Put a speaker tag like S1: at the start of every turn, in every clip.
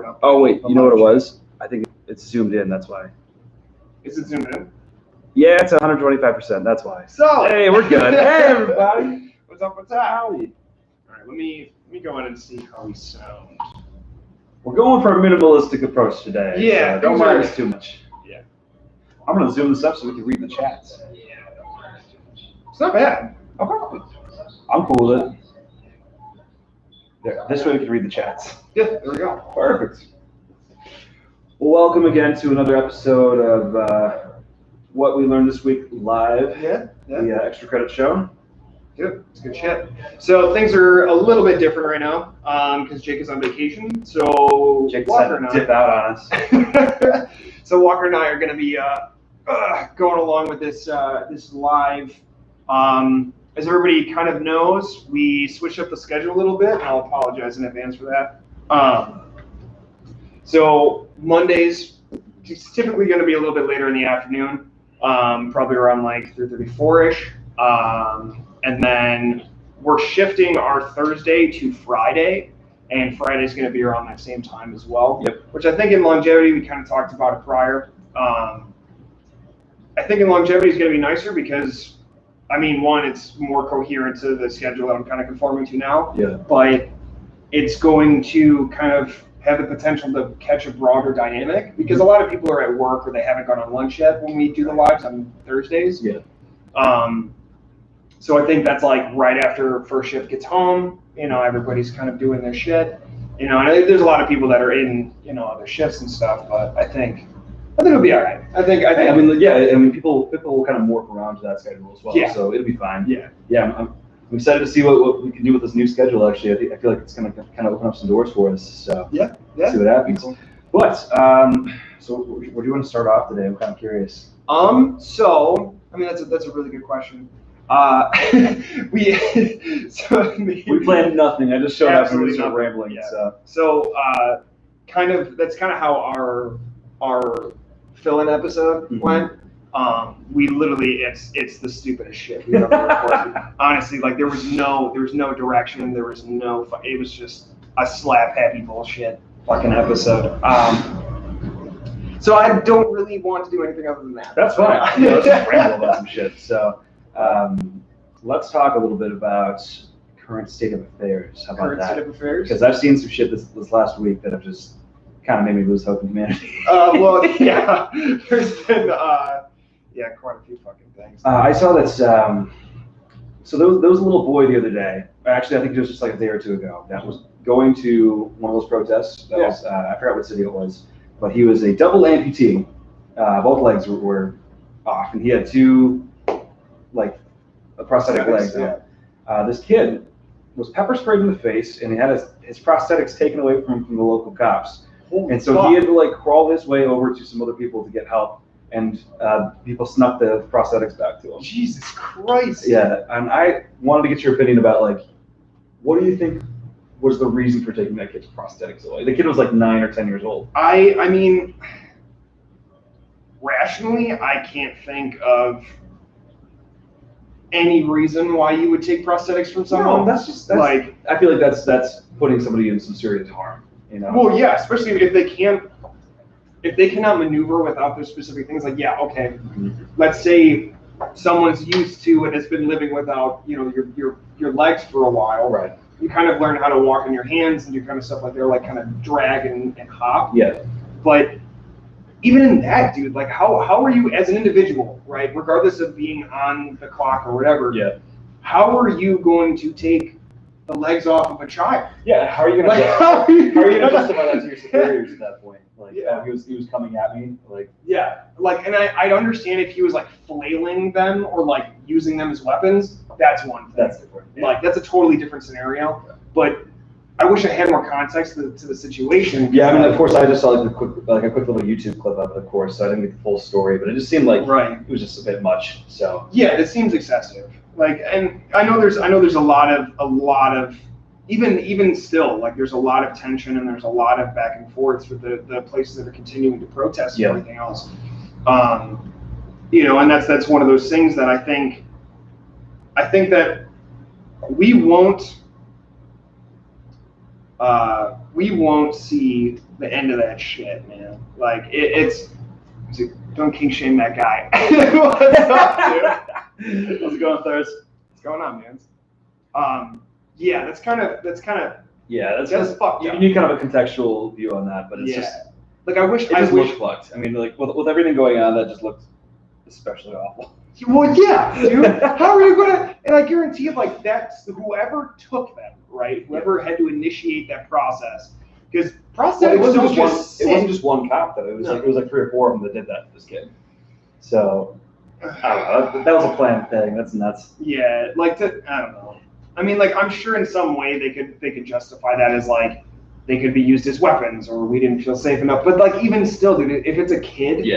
S1: up.
S2: Oh wait, you know what it was? I think it's zoomed in. That's why.
S1: Is it zoomed in?
S2: Yeah, it's 125%. That's why.
S1: So
S2: hey, we're good. Hey, everybody.
S1: What's up? What's up? Howdy. All right, let me go in and see how we sound.
S2: We're going for a minimalistic approach today.
S1: Yeah,
S2: so don't mind us too much.
S1: Yeah.
S2: I'm gonna zoom this up so we can read the chats.
S1: Yeah. It's not bad.
S2: Okay. I'm cool with it. There, this way we can read the chats.
S1: Yeah, there we go.
S2: Perfect. Well, welcome again to another episode of What We Learned This Week live.
S1: Yeah.
S2: The extra credit show.
S1: Good. It's good shit. So things are a little bit different right now because Jake is on vacation. So
S2: Jake
S1: Walker
S2: decided to dip out on us.
S1: So Walker and I are going to be going along with this this live. As everybody kind of knows, we switched up the schedule a little bit, and I'll apologize in advance for that. So Mondays, it's typically going to be a little bit later in the afternoon, probably around like 3:34-ish. And then we're shifting our Thursday to Friday, and Friday's going to be around that same time as well.
S2: Yep.
S1: Which I think in longevity, we kind of talked about it prior. I think in longevity is going to be nicer because, I mean, one, it's more coherent to the schedule that I'm kind of conforming to now.
S2: Yeah.
S1: But it's going to kind of have the potential to catch a broader dynamic because a lot of people are at work or they haven't gone on lunch yet when we do the lives on Thursdays.
S2: Yeah.
S1: So I think that's like right after first shift gets home, everybody's kind of doing their shit, and there's a lot of people that are in, other shifts and stuff, but I think it'll be all right. I mean,
S2: people will kind of morph around to that schedule as well,
S1: yeah.
S2: So it'll be fine.
S1: Yeah.
S2: I'm excited to see what we can do with this new schedule. Actually, I feel like it's going to kind of open up some doors for us. So
S1: yeah.
S2: See what happens. Cool. But so where do you want to start off today? I'm kind of curious.
S1: So I mean that's a really good question. We
S2: planned nothing. I just showed up and we started rambling.
S1: Yeah. So that's kind of how our fill-in episode went. We literally it's the stupidest shit we've ever recorded. Honestly, like there was no direction. There was no. It was just a slap happy bullshit fucking episode. So I don't really want to do anything other than that.
S2: That's fine. Let's just ramble about some shit. So let's talk a little bit about current state of affairs. How about that? Current state of affairs? Because I've seen some shit this last week that have just kind of made me lose hope in humanity.
S1: Well, yeah. There's been quite a few fucking things.
S2: I saw that. So there was a little boy the other day. Actually, I think it was just like a day or two ago. That was going to one of those protests. That was I forgot what city it was. But he was a double amputee. Both legs were off, and he had two, prosthetic legs. Yeah. This kid was pepper sprayed in the face, and he had his prosthetics taken away from the local cops.
S1: Holy
S2: and so
S1: fuck.
S2: he had to crawl his way over to some other people to get help, and people snuck the prosthetics back to him.
S1: Jesus Christ.
S2: Yeah, and I wanted to get your opinion about what do you think was the reason for taking that kid's prosthetics away? The kid was 9 or 10 years old.
S1: I mean, rationally, I can't think of any reason why you would take prosthetics from someone.
S2: No, that's I feel like that's putting somebody in some serious harm.
S1: Well, yeah, especially if they cannot maneuver without those specific things. Let's say someone's used to and has been living without, your legs for a while.
S2: Right.
S1: You kind of learn how to walk on your hands and do kind of stuff like they're kind of drag and hop.
S2: Yeah.
S1: But even in that, dude, how are you as an individual, right? Regardless of being on the clock or whatever.
S2: Yeah.
S1: How are you going to take the legs off of a child?
S2: Yeah. How are you gonna how are you gonna justify that to your superiors at that point? He was coming at me.
S1: Yeah. And I understand if he was flailing them or using them as weapons. That's one thing.
S2: That's different. Yeah.
S1: That's a totally different scenario. But I wish I had more context to the situation.
S2: Yeah, I mean, of course, I just saw a quick little YouTube clip of it, of course, so I didn't get the full story, but it just seemed like it was just a bit much. So
S1: yeah, it seems excessive. And I know there's a lot of even still there's a lot of tension and there's a lot of back and forths with the places that are continuing to protest and everything else. And that's one of those things that I think that we won't see the end of that shit, man. Like it's don't king shame that guy. What's up, dude?
S2: How's it going, Thurs?
S1: What's going on, man? Yeah, that's kind of
S2: Yeah,
S1: that's fucked
S2: you
S1: up.
S2: need kind of a contextual view on that, but it's just
S1: like I wish
S2: looked fucked. I mean, like with everything going on, that just looked especially awful.
S1: Well, yeah, dude. How are you gonna? And I guarantee you, like that's whoever took them, right? Whoever had to initiate that process, because
S2: it wasn't just one cop though. It was like 3 or 4 of them that did that to this kid. So I don't know. That was a planned thing. That's nuts.
S1: Yeah, I don't know. I mean, like I'm sure in some way they could justify that as like they could be used as weapons, or we didn't feel safe enough. But like even still, dude, if it's a kid,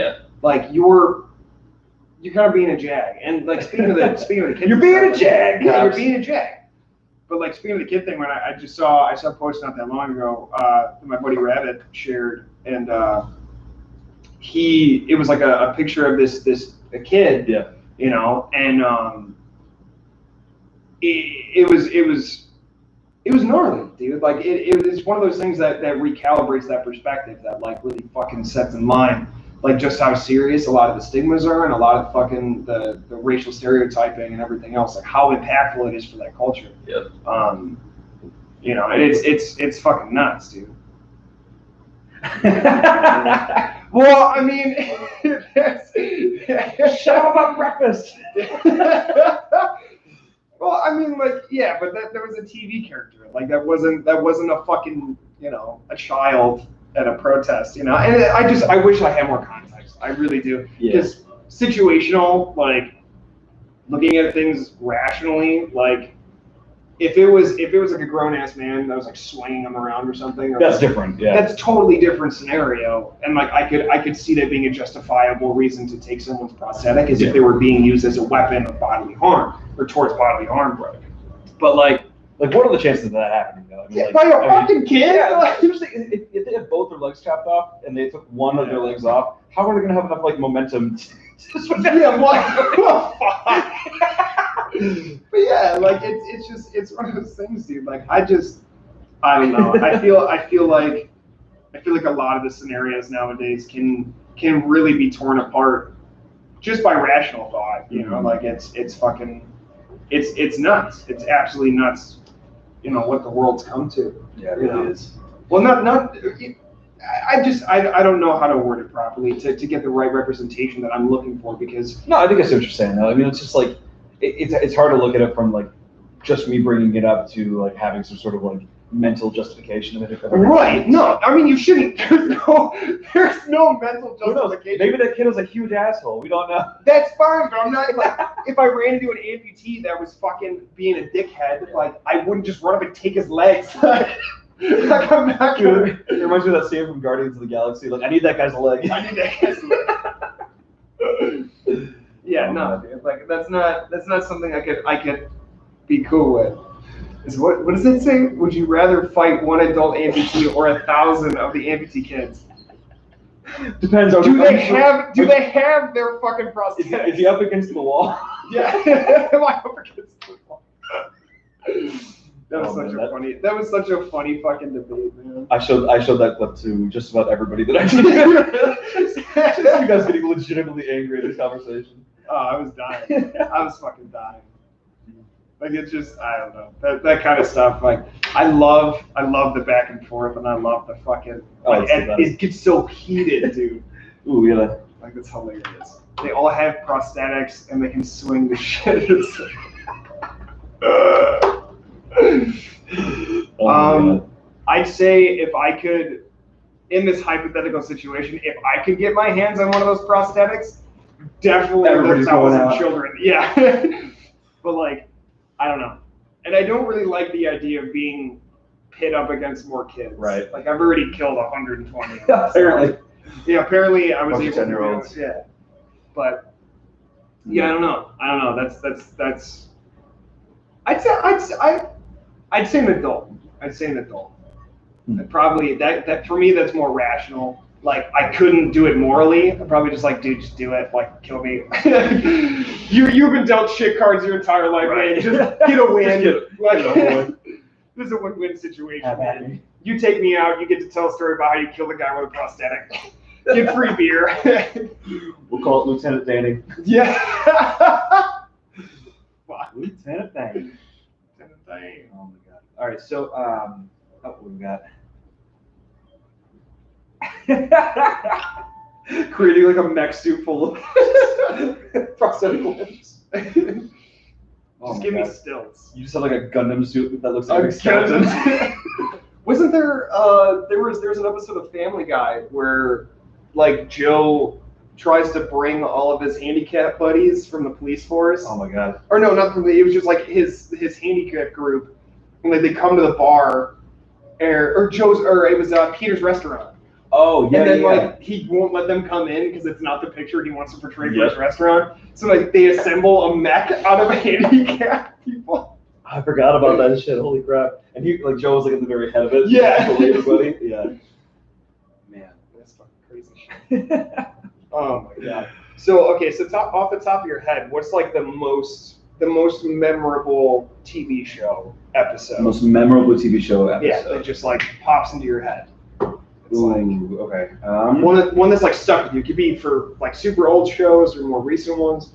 S1: like you're kind of being a jag. And like speaking of the kid,
S2: you're being a jag.
S1: Yeah, you're being a jag. But like speaking of the kid thing, when I saw a post not that long ago that my buddy Rabbit shared, and it was like a picture of a kid, you know, and it was gnarly, dude. Like it's one of those things that recalibrates that perspective, that like really fucking sets in line like just how serious a lot of the stigmas are, and a lot of fucking the racial stereotyping and everything else, like how impactful it is for that culture.
S2: Yep.
S1: You know, and it's fucking nuts, dude. Well, I mean,
S2: shut up about breakfast.
S1: Well, I mean, like, yeah, but there was a TV character. Like that wasn't a fucking, you know, a child at a protest, you know. And I wish I had more context. I really do. Because situational, like looking at things rationally, like if it was like a grown ass man that was like swinging them around or something,
S2: that's different. Yeah,
S1: that's totally different scenario. And like I could see that being a justifiable reason to take someone's prosthetic, as if they were being used as a weapon of bodily harm or towards bodily harm, bro. But like
S2: what are the chances of that happening though? I mean,
S1: by a fucking kid.
S2: Yeah, like, usually if they have both their legs chopped off and they took one of their legs off, how are they gonna have enough like momentum to switch?
S1: Yeah, what? But yeah, like it's one of those things, dude. Like I don't know. I feel like a lot of the scenarios nowadays can really be torn apart just by rational thought. You know, like it's fucking it's nuts. It's absolutely nuts. You know what the world's come to.
S2: Yeah, it really is.
S1: Well, not. I don't know how to word it properly to get the right representation that I'm looking for, because.
S2: No, I think I see what you're saying though. I mean, it's just like it's hard to look at it from like just me bringing it up to like having some sort of like mental justification of it.
S1: Right. No, I mean you shouldn't. There's no mental justification.
S2: Maybe that kid was a huge asshole. We don't know.
S1: That's fine, but I'm not like if I ran into an amputee that was fucking being a dickhead, like I wouldn't just run up and take his legs. Like I'm not gonna.
S2: It reminds me of that scene from Guardians of the Galaxy. Like I need that guy's leg.
S1: I need that guy's leg. Yeah, no, dude. Like that's not something I could be cool with. Is what does it say? Would you rather fight one adult amputee or 1,000 of the amputee kids?
S2: Depends on.
S1: Do they have their fucking prosthetics?
S2: Is he up against the wall?
S1: Yeah. Am I up against the wall? That was such a funny fucking debate, man.
S2: I showed that clip to just about everybody that I did. You guys getting legitimately angry at this conversation.
S1: Oh, I was dying. I was fucking dying. Like it's just, I don't know, that kind of stuff. Like I love the back and forth, and I love the fucking like it gets so heated, dude.
S2: Ooh, yeah.
S1: Like it's hilarious. They all have prosthetics and they can swing the shit. I'd say if I could, in this hypothetical situation, if I could get my hands on one of those prosthetics, definitely
S2: everybody's going out.
S1: Children. Yeah. But like, I don't know. And I don't really like the idea of being pit up against more kids.
S2: Right.
S1: Like I've already killed 120.
S2: Apparently.
S1: Yeah, apparently I was able to
S2: 10-year-olds.
S1: Yeah. But yeah, I don't know. That's I'd say an adult. Probably that for me that's more rational. Like I couldn't do it morally. I'd probably just like, dude, just do it. Like kill me. You've been dealt shit cards your entire life, right. Man. Just get a win. This is a win-win situation. You take me out. You get to tell a story about how you killed a guy with a prosthetic. Get free beer.
S2: We'll call it Lieutenant Danny.
S1: Yeah.
S2: Lieutenant Danny.
S1: Lieutenant Danny.
S2: Oh my god. All right, so what we got? Creating like a mech suit full of prosthetic limbs.
S1: Just give me stilts.
S2: You just have like a Gundam suit that looks like a skeleton.
S1: Wasn't there? There's an episode of Family Guy where like Joe tries to bring all of his handicap buddies from the police force.
S2: Oh my god.
S1: Or no, not from the. It was just like his handicap group, and like they come to the bar, or Joe's, or it was Peter's restaurant.
S2: Oh yeah.
S1: And then
S2: yeah.
S1: like he won't let them come in because it's not the picture he wants to portray for his restaurant. So like they assemble a mech out of handicapped people.
S2: I forgot about that shit. Holy crap! And he like Joe was like at the very head of it.
S1: Yeah.
S2: Everybody. Yeah. Man,
S1: that's fucking crazy shit. Oh my god. So okay, so off the top of your head, what's like the most memorable TV show episode?
S2: The most memorable TV show episode.
S1: Yeah, that just like pops into your head. It's
S2: Ooh, okay.
S1: One that's like stuck with you. It could be for like super old shows or more recent ones.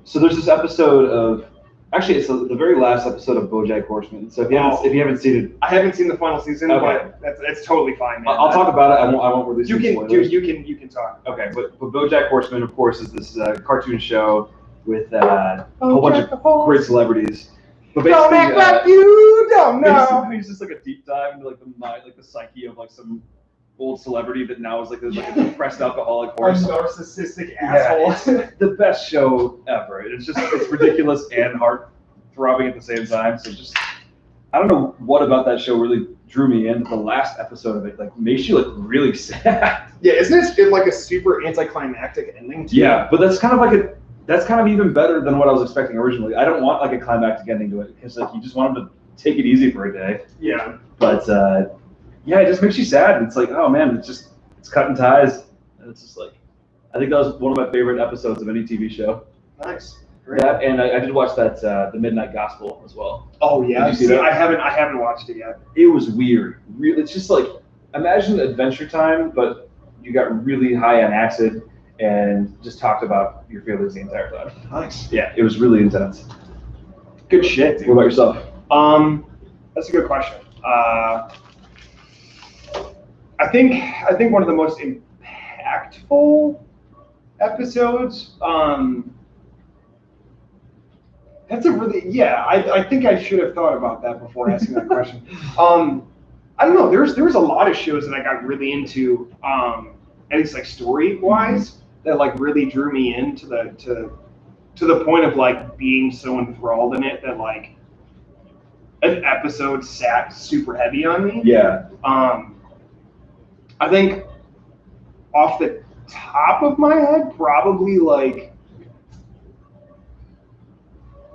S2: So there's this episode of, actually it's the very last episode of BoJack Horseman. So if you haven't seen it,
S1: I haven't seen the final season,
S2: okay.
S1: But it's totally fine. Man.
S2: I'll talk about it. I won't release.
S1: You can talk.
S2: Okay, but BoJack Horseman, of course, is this cartoon show with a whole bunch of great celebrities. But
S1: don't act like you don't know.
S2: It's just like a deep dive into like the mind, like the psyche of like some old celebrity that now is like a depressed alcoholic horse.
S1: A narcissistic asshole.
S2: It's the best show ever. It's ridiculous and heart throbbing at the same time. So just I don't know what about that show really drew me in. The last episode of it like makes you like really sad.
S1: Yeah, isn't it like a super anticlimactic ending too?
S2: Yeah, but that's kind of even better than what I was expecting originally. I don't want like a climactic ending to it because like you just want them to take it easy for a day.
S1: Yeah.
S2: But yeah, it just makes you sad. It's like, oh man, it's cutting ties. And it's just like, I think that was one of my favorite episodes of any TV show.
S1: Nice. Great.
S2: Yeah, and I did watch that The Midnight Gospel as well.
S1: Oh yeah.
S2: Did you see that?
S1: I haven't watched it yet.
S2: It was weird. It's just like, imagine Adventure Time, but you got really high on acid and just talked about your feelings the entire time.
S1: Nice.
S2: Yeah, it was really intense.
S1: Good shit, dude.
S2: What about yourself?
S1: That's a good question. I think one of the most impactful episodes. That's a really I think I should have thought about that before asking that question. I don't know. There was a lot of shows that I got really into, at least like story wise, that like really drew me into to the point of like being so enthralled in it that like an episode sat super heavy on me.
S2: Yeah.
S1: I think off the top of my head, probably like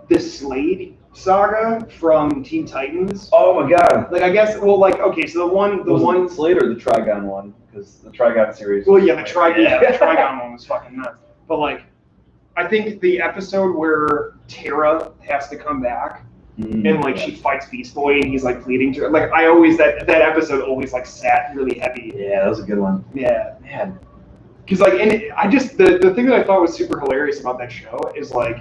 S1: the Slade saga from Teen Titans.
S2: Oh my god.
S1: Like I guess, well, like okay, so the one
S2: Slade or the Trigon one, because the Trigon series.
S1: Well, yeah, the Trigon one was fucking nuts. But like, I think the episode where Tara has to come back. And like she fights Beast Boy and he's like pleading to her. Like I always that episode always like sat really heavy.
S2: Yeah, that was a good one.
S1: Yeah,
S2: man.
S1: Because like, and I just the thing that I thought was super hilarious about that show is like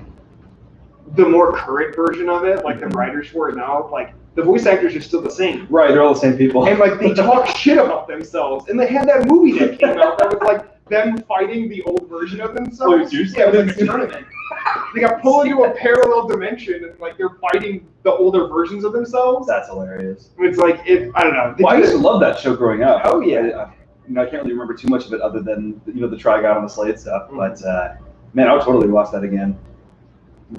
S1: the more current version of it, like the writers for it now, like the voice actors are still the same.
S2: Right, they're all the same people.
S1: And like they talk shit about themselves. And they had that movie that came out that was like them fighting the old version of themselves. Yeah, it was like a tournament. They got pulled into a parallel dimension and like they're fighting the older versions of themselves.
S2: That's hilarious.
S1: It's like I don't know.
S2: Well, I used to love that show growing up.
S1: Oh yeah.
S2: I can't really remember too much of it other than the Trigon and the Slade stuff. But man, I would totally watch that again.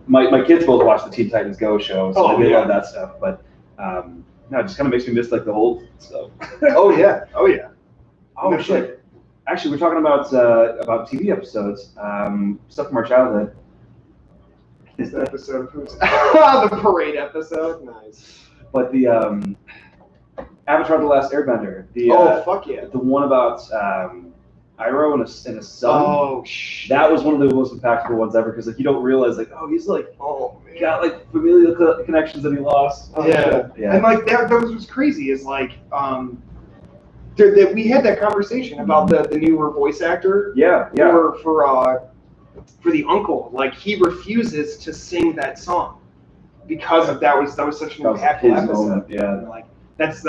S2: My kids both watch the Teen Titans Go show, so they love that stuff. But no, it just kind of makes me miss like the old stuff.
S1: Oh yeah.
S2: Oh shit. Actually, we're talking about TV episodes, stuff from our childhood.
S1: This episode, the parade episode, nice.
S2: But the Avatar: The Last Airbender.
S1: Fuck yeah.
S2: The one about Iroh and a son.
S1: Oh shit.
S2: That was one of the most impactful ones ever because like you don't realize like he's like
S1: man.
S2: got like familial connections that he lost.
S1: Yeah. And like that was what's crazy is like that we had that conversation about the newer voice actor. For the uncle, like he refuses to sing that song because of that was such an impactful episode.
S2: Moment, yeah.
S1: And like that's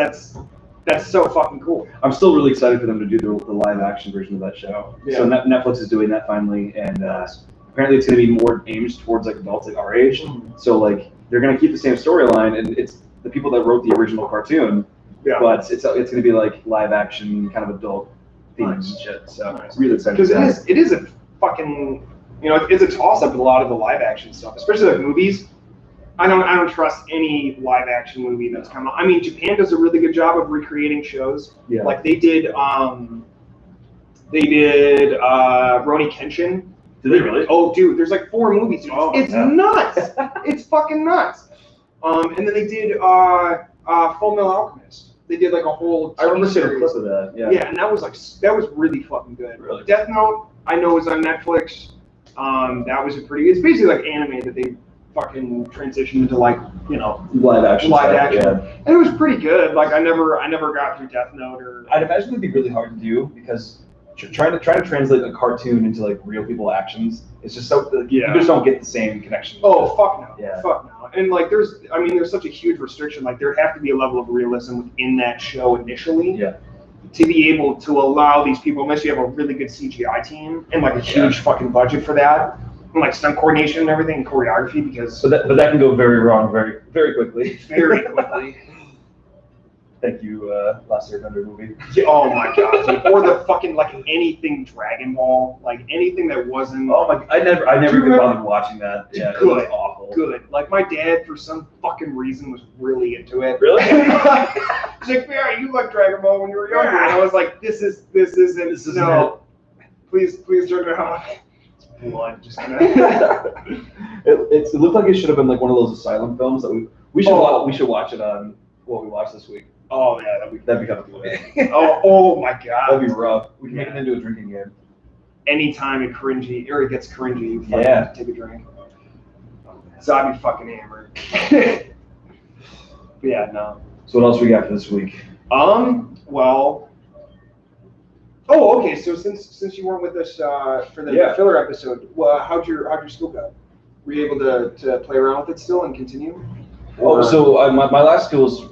S1: so fucking cool.
S2: I'm still really excited for them to do the live action version of that show. Yeah. So Netflix is doing that finally, and apparently it's going to be more aimed towards like adults like our age. So like they're going to keep the same storyline, and it's the people that wrote the original cartoon. Yeah. But it's going to be like live action kind of adult themes and shit. So it's really exciting.
S1: Because it is a fucking it's a toss up with a lot of the live action stuff, especially like movies. I don't trust any live action movie that's come out. I mean, Japan does a really good job of recreating shows. Yeah. Like they did Rurouni Kenshin.
S2: Did they really?
S1: Oh, dude, there's like 4 movies. It's nuts. It's fucking nuts. And then they did Full Metal Alchemist. They did like a whole
S2: I remember seeing a clip of that. Yeah.
S1: Yeah, and that was really fucking good.
S2: Really?
S1: Death Note, I know, is on Netflix. That was it's basically like anime that they fucking transitioned into like
S2: live action.
S1: Yeah. And it was pretty good. Like I never got through Death Note or.
S2: I'd imagine it'd be really hard to do because trying to translate a cartoon into like real people actions, it's just so you just don't get the same connection.
S1: Oh fuck no. Yeah. Fuck no. And like there's such a huge restriction. Like there'd have to be a level of realism within that show initially. Yeah. To be able to allow these people, unless you have a really good CGI team and like a huge fucking budget for that, and like stunt coordination and everything, and choreography, because
S2: but that can go very wrong very very quickly.
S1: Very quickly.
S2: Thank you, Last Airbender movie.
S1: Yeah, oh my god, dude. Or the fucking like anything Dragon Ball, like anything that wasn't.
S2: Oh my! I never even bothered watching that. Yeah,
S1: good,
S2: it was awful.
S1: Good. Like my dad, for some fucking reason, was really into it.
S2: Really?
S1: He's like, "Yeah, you liked Dragon Ball when you were younger." And I was like, "This isn't. No, please turn it off." It's blood, just gonna.
S2: It looked like it should have been like one of those asylum films that we should watch it on what we watched this week.
S1: Oh yeah,
S2: that'd be kind of cool.
S1: oh my god,
S2: that'd be rough. We can make it into a drinking game.
S1: Anytime it gets cringy, you fucking take a drink. So I'd be fucking hammered. But yeah, no.
S2: So what else we got for this week?
S1: Well. Oh, okay. So since you weren't with us for the filler episode, how'd your school go? Were you able to play around with it still and continue?
S2: Oh, so my last skill was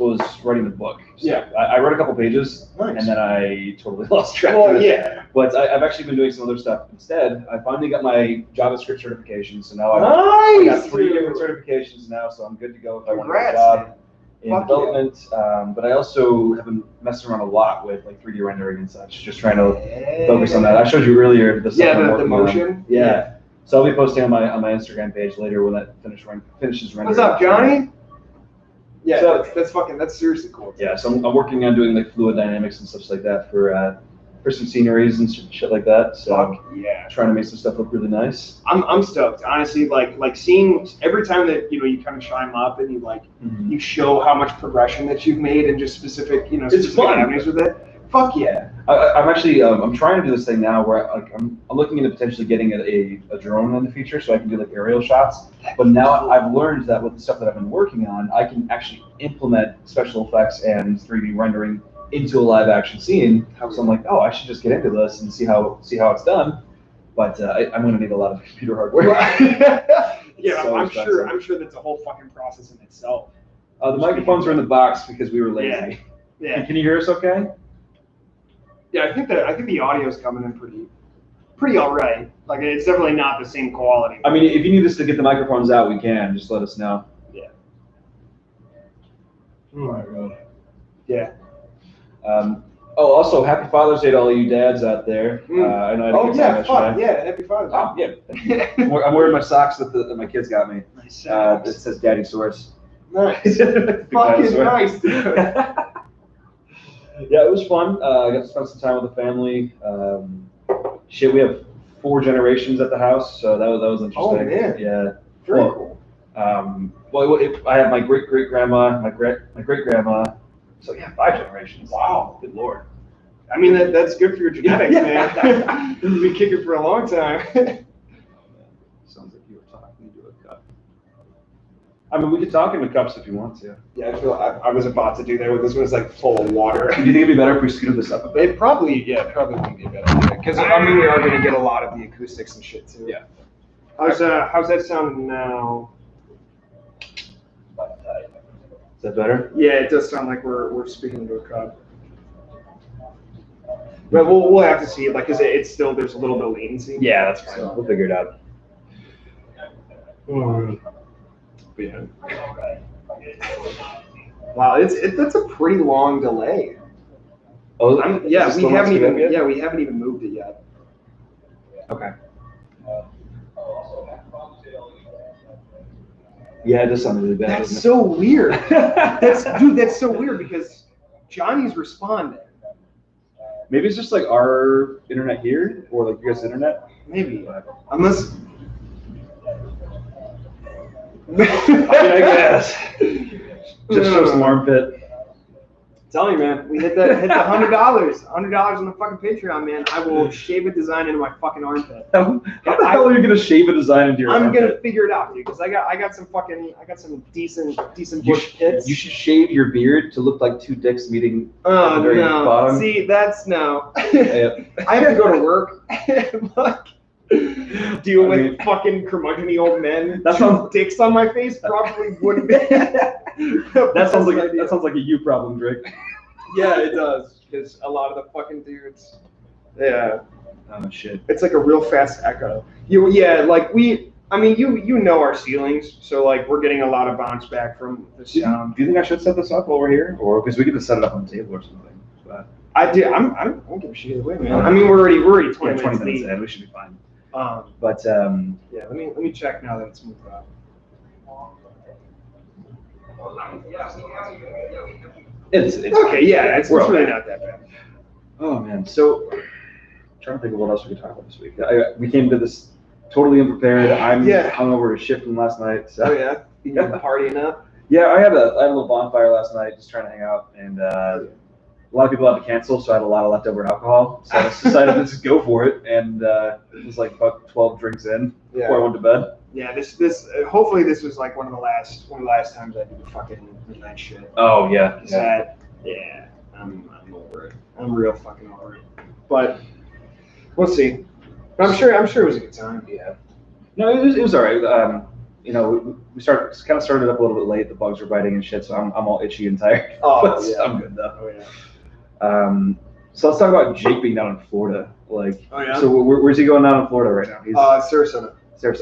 S2: writing the book. So
S1: yeah.
S2: I wrote a couple pages, and then I totally lost track of it.
S1: Yeah.
S2: But I've actually been doing some other stuff instead. I finally got my JavaScript certification, so now I got 3 different certifications now, so I'm good to go if I want to get a job in development. Yeah. But I also have been messing around a lot with like 3D rendering and such, just trying to focus on that. I showed you earlier the stuff I'm working
S1: motion.
S2: On. Yeah. So I'll be posting on my Instagram page later when that finishes rendering.
S1: What's up, Johnny? Yeah, so, that's seriously cool.
S2: Yeah, so I'm working on doing like fluid dynamics and stuff like that for some sceneries and shit like that. So trying to make some stuff look really nice.
S1: I'm stoked, honestly. Like seeing every time that you kind of chime up and you you show how much progression that you've made and just specific specific avenues with it. Fuck yeah.
S2: I'm actually I'm trying to do this thing now where I'm looking into potentially getting a drone in the future so I can do like aerial shots. But now I've learned that with the stuff that I've been working on, I can actually implement special effects and 3D rendering into a live action scene. So I'm like, oh, I should just get into this and see how it's done. But I'm going to need a lot of computer hardware.
S1: Yeah, so I'm sure that's a whole fucking process in itself.
S2: The microphones are in the box because we were lazy.
S1: Yeah.
S2: Can you hear us okay?
S1: Yeah, I think the audio's coming in pretty all right. Like it's definitely not the same quality.
S2: I mean, if you need us to get the microphones out, we can. Just let us know.
S1: Yeah.
S2: All right.
S1: Yeah.
S2: Also, happy Father's Day to all you dads out there. I know I had a good time yesterday.
S1: Yeah, happy Father's Day.
S2: Oh, yeah. I'm wearing my socks that my kids got me.
S1: Nice.
S2: It says Daddy Source.
S1: Nice. Fucking nice, dude.
S2: Yeah, it was fun. I got to spend some time with the family. We have 4 generations at the house, so that was interesting.
S1: Oh man.
S2: Yeah.
S1: Very cool.
S2: I have my great grandma, my great grandma. So yeah, 5 generations.
S1: Wow.
S2: Good lord.
S1: I mean, that's good for your genetics, man. You've been kicking for a long time.
S2: Sounds like you were talking into a cup. I mean, we could talk into cups if you want to.
S1: Yeah, I feel I was about to do that. This one's like full of water.
S2: Do you think it'd be better if we scooted this up a bit?
S1: It probably would be a better idea. Because I mean, we are going to get a lot of the acoustics and shit too.
S2: Yeah.
S1: How's that sounding now?
S2: Is that better?
S1: Yeah, it does sound like we're speaking to a cup. But we'll have to see, like, cause it's still there's a little bit of latency.
S2: Yeah, that's fine.
S1: So.
S2: We'll figure it out.
S1: Yeah. Wow, that's a pretty long delay.
S2: Oh,
S1: we haven't even moved it yet.
S2: Okay. Yeah, it does sound really bad.
S1: That's so weird. That's so weird because Johnny's responding.
S2: Maybe it's just like our internet here, or like you guys' internet.
S1: Maybe, unless.
S2: I guess. Just show some armpit.
S1: Tell you, man, we hit the $100 on the fucking Patreon, man. I will shave a design into my fucking armpit.
S2: How the hell are you gonna shave a design into your armpit?
S1: I'm gonna figure it out, dude, because I got some decent bush pits.
S2: You should shave your beard to look like two dicks meeting at
S1: Oh
S2: the very
S1: no!
S2: bottom.
S1: See, that's no.
S2: Yeah.
S1: I have to go to work. Deal with fucking curmudgeony old men.
S2: That sounds
S1: dicks on my face probably wouldn't be.
S2: That sounds like a you problem, Drake.
S1: Yeah, it does. Because a lot of the fucking dudes. Yeah.
S2: Oh shit.
S1: It's like a real fast echo. You know our ceilings, so like we're getting a lot of bounce back from the sound.
S2: Do you think I should set this up while we're here, or because we could just set it up on the table or something? But
S1: I do. I don't give a shit either way, man. I mean, we're already 20
S2: minutes in. We should be fine. But
S1: yeah, let me check now that it's moved up.
S2: It's
S1: okay. Yeah, it's really not that bad.
S2: Oh man, so I'm trying to think of what else we could talk about this week. We came to this totally unprepared. I'm hungover as shit from last night. So.
S1: Oh yeah, you partying up.
S2: Yeah, I had a little bonfire last night, just trying to hang out, and a lot of people had to cancel, so I had a lot of leftover alcohol. So I just decided to just go for it, and it was like about 12 drinks in before I went to bed.
S1: Yeah, this hopefully this was like one of the last times I did the fucking midnight shit.
S2: Oh yeah.
S1: I'm over it. I'm real fucking over it. But we'll see. But I'm sure it was a good time.
S2: Yeah. No, it was all right. We started up a little bit late. The bugs were biting and shit, so I'm all itchy and tired.
S1: Oh,
S2: but
S1: yeah.
S2: I'm good though.
S1: Oh yeah.
S2: So let's talk about Jake being down in Florida. Like,
S1: oh yeah.
S2: So where's he going down in Florida right now? He's
S1: Sarasota.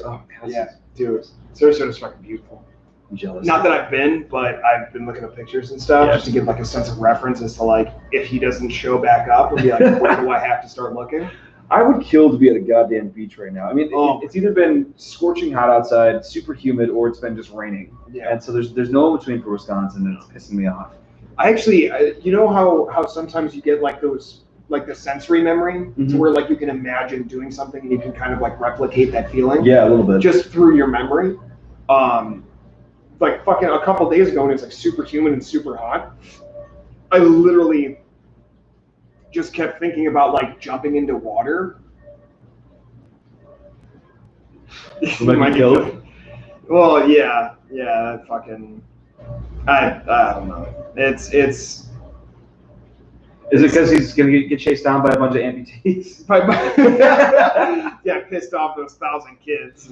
S2: Oh, man,
S1: yeah, dude. Sarasota's fucking beautiful.
S2: I'm jealous.
S1: Not that I've been, but I've been looking at pictures and stuff just to get like a sense of reference as to like if he doesn't show back up and be like, where do I have to start looking?
S2: I would kill to be at a goddamn beach right now. I mean, it's either been scorching hot outside, super humid, or it's been just raining. Yeah. And so there's no in between for Wisconsin, and it's pissing me off.
S1: I actually, you know how sometimes you get like those, like the sensory memory, to where like you can imagine doing something and you can kind of like replicate that feeling.
S2: Yeah, a little bit.
S1: Just through your memory. Like fucking a couple days ago when it's like super humid and super hot, I literally just kept thinking about like jumping into water.
S2: You might be killed.
S1: Well, yeah, fucking. I don't know. It's.
S2: Is it because he's gonna get chased down by a bunch of amputees?
S1: Yeah, pissed off those 1,000 kids.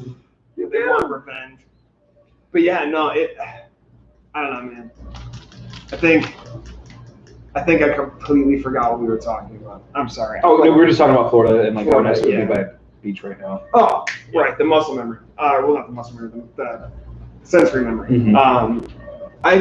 S1: They want revenge. But yeah, no, I don't know, man. I think I completely forgot what we were talking about. I'm sorry.
S2: Oh, no, we were just talking about Florida and like
S1: Florida,
S2: how nice it would be by a beach right now.
S1: Oh, yeah. Right, the muscle memory. Well, not the muscle memory, the sensory memory.
S2: Mm-hmm.
S1: I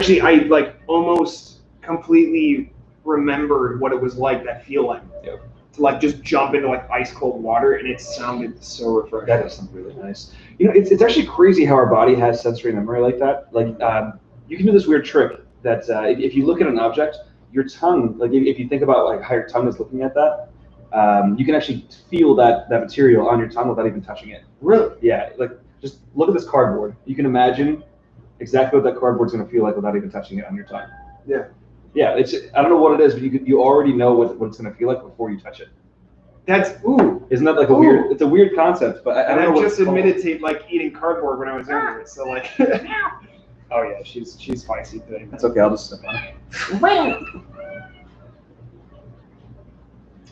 S1: like almost completely remembered what it was like, that feeling.
S2: Yep.
S1: To like just jump into like ice cold water, and it sounded so refreshing.
S2: That does sound really nice. You know, it's actually crazy how our body has sensory memory like that. Like, you can do this weird trick that if you look at an object, your tongue, like if you think about like how your tongue is looking at that, you can actually feel that material on your tongue without even touching it.
S1: Really?
S2: Yeah. Like, just look at this cardboard. You can imagine exactly what that cardboard's going to feel like without even touching it on your tongue.
S1: Yeah.
S2: Yeah, I don't know what it is, but you already know what it's going to feel like before you touch it.
S1: That's ooh.
S2: Isn't that like a weird? It's a weird concept, but I don't know what
S1: just admitted to like eating cardboard when I was younger. So like, oh yeah, she's feisty today.
S2: That's okay. I'll just step on it.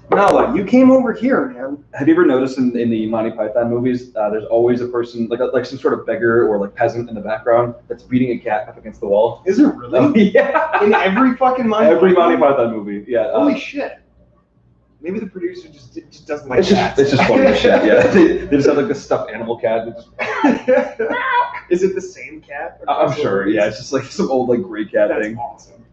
S1: Nala, you came over here, man.
S2: Have you ever noticed in the Monty Python movies, there's always a person like some sort of beggar or like peasant in the background that's beating a cat up against the wall?
S1: Is it really?
S2: Oh, yeah.
S1: In every fucking Monty
S2: Python movie, yeah.
S1: Holy shit. Maybe the producer just doesn't like cats.
S2: It's just funny as shit, yeah. They just have like this stuffed animal cat.
S1: Is it the same cat?
S2: I'm sure, yeah. It's just like some old like gray cat thing.
S1: That's awesome.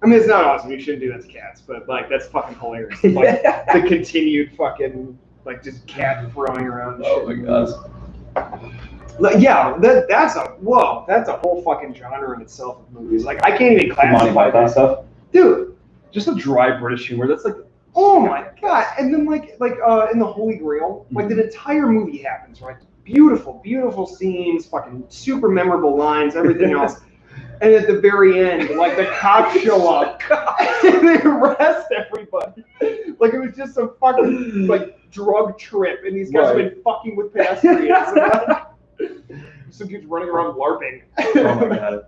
S1: I mean, it's not awesome. You shouldn't do that to cats, but like that's fucking hilarious. Like the continued fucking like just cat throwing around. And
S2: oh
S1: shit.
S2: My god.
S1: Like, yeah, that's a whole fucking genre in itself of movies. Like I can't even classify
S2: Monty Python stuff,
S1: dude.
S2: Just a dry British humor. That's like.
S1: Oh my god! And then like in the Holy Grail, like the entire movie happens, right? Beautiful, beautiful scenes, fucking super memorable lines, everything else. And at the very end, like the cops show up and they arrest everybody. Like it was just some fucking like drug trip, and these guys have been fucking with pedestrians. Some dudes running around LARPing.
S2: Oh my god.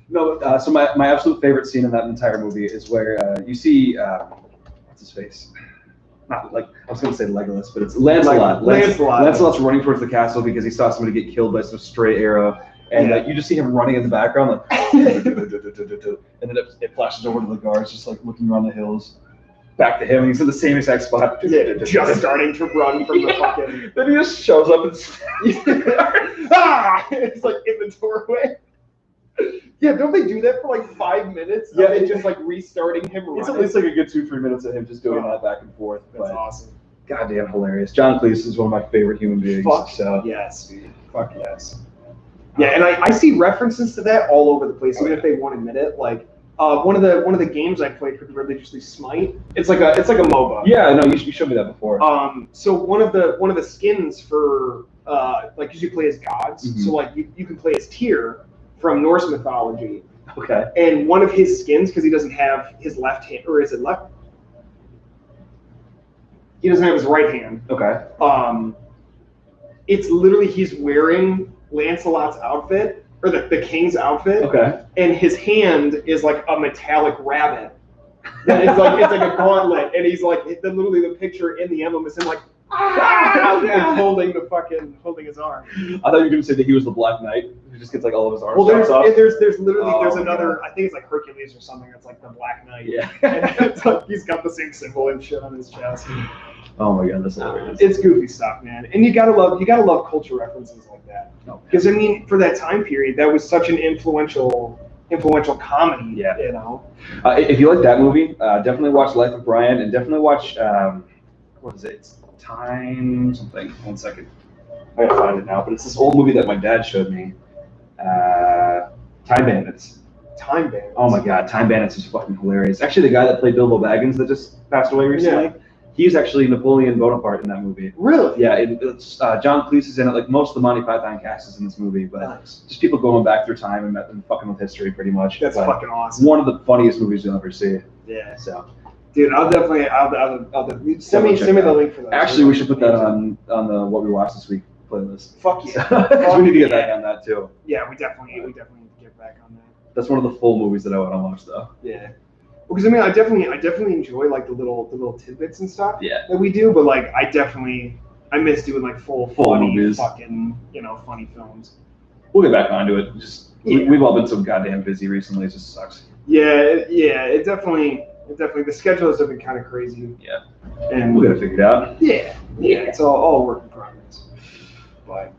S2: No, so my absolute favorite scene in that entire movie is where you see. His face. Not like I was going to say Legolas, but it's Lancelot. Lancelot's running towards the castle because he saw somebody get killed by some stray arrow, and you just see him running in the background, like, and then it flashes over to the guards, just like looking around the hills, back to him. He's in the same exact spot,
S1: just starting to run from the fucking.
S2: Then he just shows up and
S1: it's like in the doorway. Yeah, don't they do that for like 5 minutes?
S2: Yeah,
S1: they just like restarting him.
S2: It's at least like a good 2-3 minutes of him just doing that back and forth.
S1: That's awesome.
S2: Goddamn hilarious. John Cleese is one of my favorite human beings.
S1: Fuck yes, dude. Fuck yes. Yeah, and I see references to that all over the place, even if they won't admit it. Like one of the games I played pretty religiously, Smite. It's like a MOBA.
S2: Yeah, no, you showed me that before.
S1: So one of the skins for like because you play as gods, so like you can play as Tyr from Norse mythology.
S2: Okay.
S1: And one of his skins, because he doesn't have his left hand, or is it left? He doesn't have his right hand.
S2: Okay.
S1: It's literally he's wearing Lancelot's outfit, or the king's outfit.
S2: Okay.
S1: And his hand is like a metallic rabbit. It's like a gauntlet, and he's like literally the picture in the emblem is him like and holding his arm.
S2: I thought you were gonna say that he was the Black Knight who just gets like all of his arms.
S1: Well, there's literally
S2: Oh,
S1: there's
S2: my
S1: another.
S2: God.
S1: I think it's like Hercules or something. That's like the Black Knight.
S2: Yeah.
S1: And it's like, he's got the same symbol and shit on his chest.
S2: Oh my god, that's hilarious.
S1: It's goofy stuff, man. And you gotta love culture references like that. Because I mean, for that time period, that was such an influential comedy.
S2: Yeah.
S1: You know.
S2: If you like that movie, definitely watch Life of Brian, and definitely watch what is it? It's Time something. 1 second. I gotta find it now. But it's this old movie that my dad showed me. Time Bandits.
S1: Time Bandits.
S2: Oh my god, Time Bandits is fucking hilarious. Actually, the guy that played Bilbo Baggins that just passed away recently, he's actually Napoleon Bonaparte in that movie.
S1: Really?
S2: Yeah, it's John Cleese is in it. Like most of the Monty Python cast is in this movie, but just people going back through time and fucking with history, pretty much.
S1: That's fucking awesome.
S2: One of the funniest movies you'll ever see.
S1: Yeah.
S2: So.
S1: Dude, I'll definitely send me the link for that.
S2: Actually, we should put that on the What We Watched This Week playlist.
S1: Fuck yeah.
S2: Because we need to get back on that too.
S1: Yeah, we definitely need to get back on that.
S2: That's one of the full movies that I want to watch though.
S1: Yeah. Because I mean, I definitely enjoy like the little tidbits and stuff that we do, but like I miss doing like full funny
S2: movies.
S1: Fucking funny films.
S2: We'll get back onto it. We've all been so goddamn busy recently. It just sucks.
S1: Yeah. It definitely the schedules have been kind of crazy.
S2: Yeah.
S1: And
S2: we'll get it figured out.
S1: Yeah. It's all work in progress. But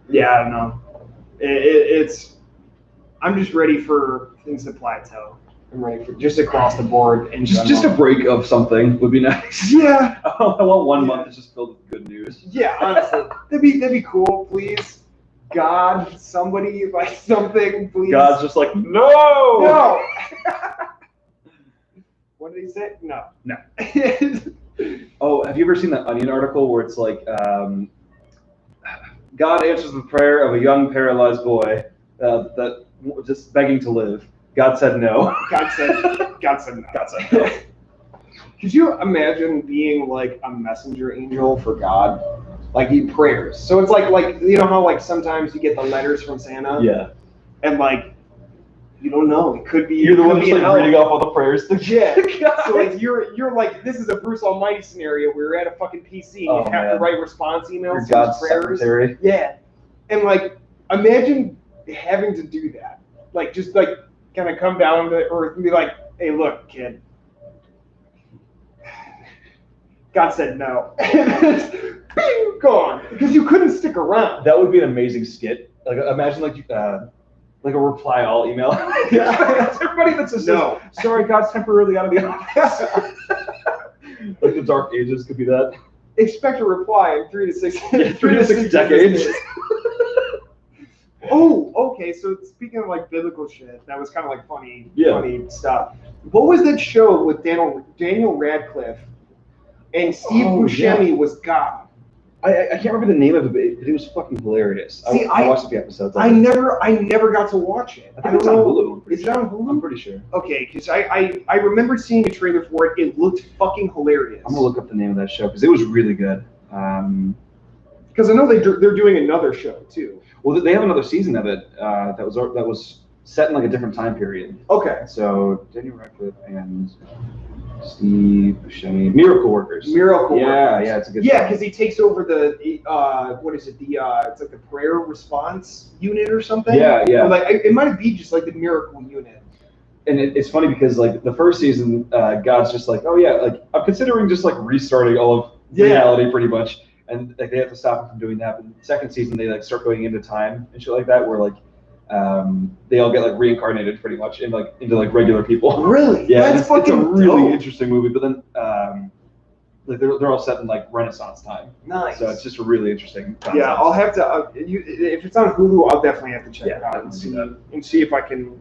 S1: yeah, I don't know. It's I'm just ready for things to plateau. I'm ready for just across the board and
S2: just a break of something would be nice.
S1: Yeah.
S2: I want 1 month that's just filled with good news.
S1: Yeah, honestly, that'd be cool. Please, God, somebody like something, please.
S2: God's just like no.
S1: What did he say? No.
S2: Oh, have you ever seen that Onion article where it's like, God answers the prayer of a young paralyzed boy that just begging to live, God said no.
S1: God said no.
S2: God said no.
S1: Could you imagine being like a messenger angel for God? Like he prayers. So it's like you know how like sometimes you get the letters from Santa?
S2: Yeah.
S1: And like you don't know. It could be
S2: you're the one just like reading off all the prayers.
S1: Yeah. So like you're like this is a Bruce Almighty scenario where you're at a fucking PC and you have to write response emails to
S2: God's
S1: prayers.
S2: Secretary.
S1: Yeah. And like imagine having to do that. Like just like kind of come down to earth and be like, hey look, kid. God said no. Bing, gone. Because you couldn't stick around.
S2: That would be an amazing skit. Like imagine like a reply all email. Everybody that says no. Sorry, God's temporarily out of the office. Like the Dark Ages could be that.
S1: Expect a reply in 3 to 6
S2: 3 to 6 decades.
S1: Oh, okay. So speaking of like biblical shit, that was kind of like funny stuff. What was that show with Daniel Radcliffe and Steve Buscemi was God? I
S2: can't remember the name of it, but it was fucking hilarious.
S1: See,
S2: I watched the episodes.
S1: I never got to watch it.
S2: I think it's on Hulu.
S1: Is it on Hulu?
S2: I'm pretty sure.
S1: Okay, because I remember seeing a trailer for it. It looked fucking hilarious.
S2: I'm gonna look up the name of that show because it was really good.
S1: Because I know they're doing another show too.
S2: Well, they have another season of it that was set in like a different time period.
S1: Okay.
S2: So Daniel Radcliffe and Steve Buscemi, Miracle Workers. Yeah, it's a good.
S1: Yeah, because he takes over the what is it? It's like the prayer response unit or something.
S2: Yeah.
S1: Or like it might be just like the miracle unit.
S2: And it's funny because like the first season, God's just like, oh yeah, like I'm considering just like restarting all of reality pretty much, and like they have to stop him from doing that. But the second season, they like start going into time and shit like that, where like they all get like reincarnated pretty much into like regular people.
S1: Really?
S2: Yeah, it's a really interesting movie. But then like they're all set in like Renaissance time.
S1: Nice.
S2: So it's just a really interesting concept.
S1: Yeah, I'll have to. If it's on Hulu, I'll definitely have to check it out and see if I can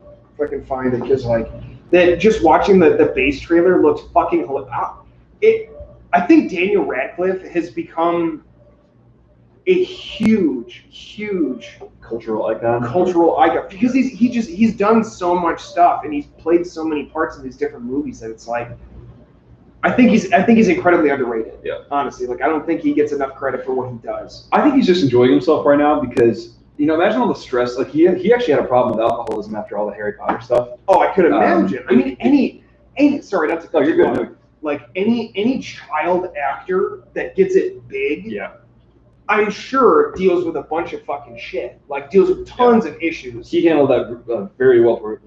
S1: find it. Because like that, just watching the base trailer looks fucking hilarious. I think Daniel Radcliffe has become a huge
S2: cultural icon
S1: because he's done so much stuff and he's played so many parts in these different movies that it's like I think he's incredibly underrated.
S2: Yeah.
S1: Honestly, like I don't think he gets enough credit for what he does.
S2: I think he's just enjoying himself right now because imagine all the stress. Like he actually had a problem with alcoholism after all the Harry Potter stuff.
S1: Oh, I could imagine. I mean, any sorry, that's a
S2: you're good.
S1: Like any child actor that gets it big.
S2: Yeah.
S1: I'm sure deals with a bunch of fucking shit. Like deals with tons of issues.
S2: He handled that very well.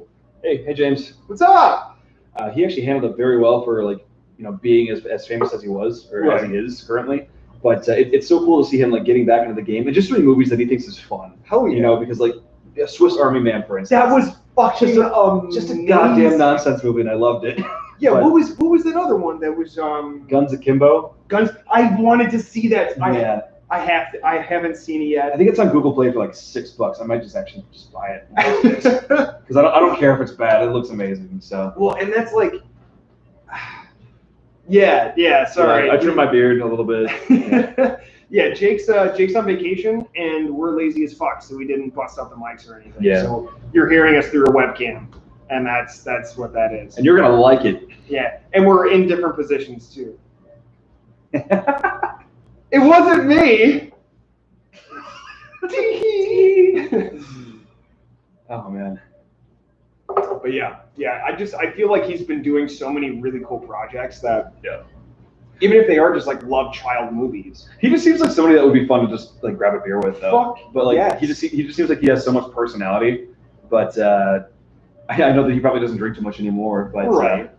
S2: Hey James.
S1: What's up?
S2: He actually handled it very well for like being as famous as he was or as he is currently. But it's so cool to see him like getting back into the game and just doing movies that he thinks is fun.
S1: Hell yeah.
S2: Because like Swiss Army Man, for instance.
S1: That was fucking
S2: just a goddamn nonsense movie, and I loved it.
S1: Yeah, what was that other one that was
S2: Guns Akimbo?
S1: Guns. I wanted to see that.
S2: Yeah.
S1: I haven't seen it yet.
S2: I think it's on Google Play for like $6. I might just buy it because I don't care if it's bad. It looks amazing. So.
S1: Well, and that's like. Yeah. Sorry.
S2: I trimmed my beard a little bit.
S1: Yeah, Jake's on vacation and we're lazy as fuck, so we didn't bust out the mics or anything.
S2: Yeah.
S1: So you're hearing us through a webcam, and that's what that is.
S2: And you're gonna like it.
S1: Yeah, and we're in different positions too. It wasn't me.
S2: Oh man.
S1: But yeah. I feel like he's been doing so many really cool projects that even if they are just like love child movies.
S2: He just seems like somebody that would be fun to just like grab a beer with though. But like
S1: yes.
S2: he just seems like he has so much personality. But I know that he probably doesn't drink too much anymore, but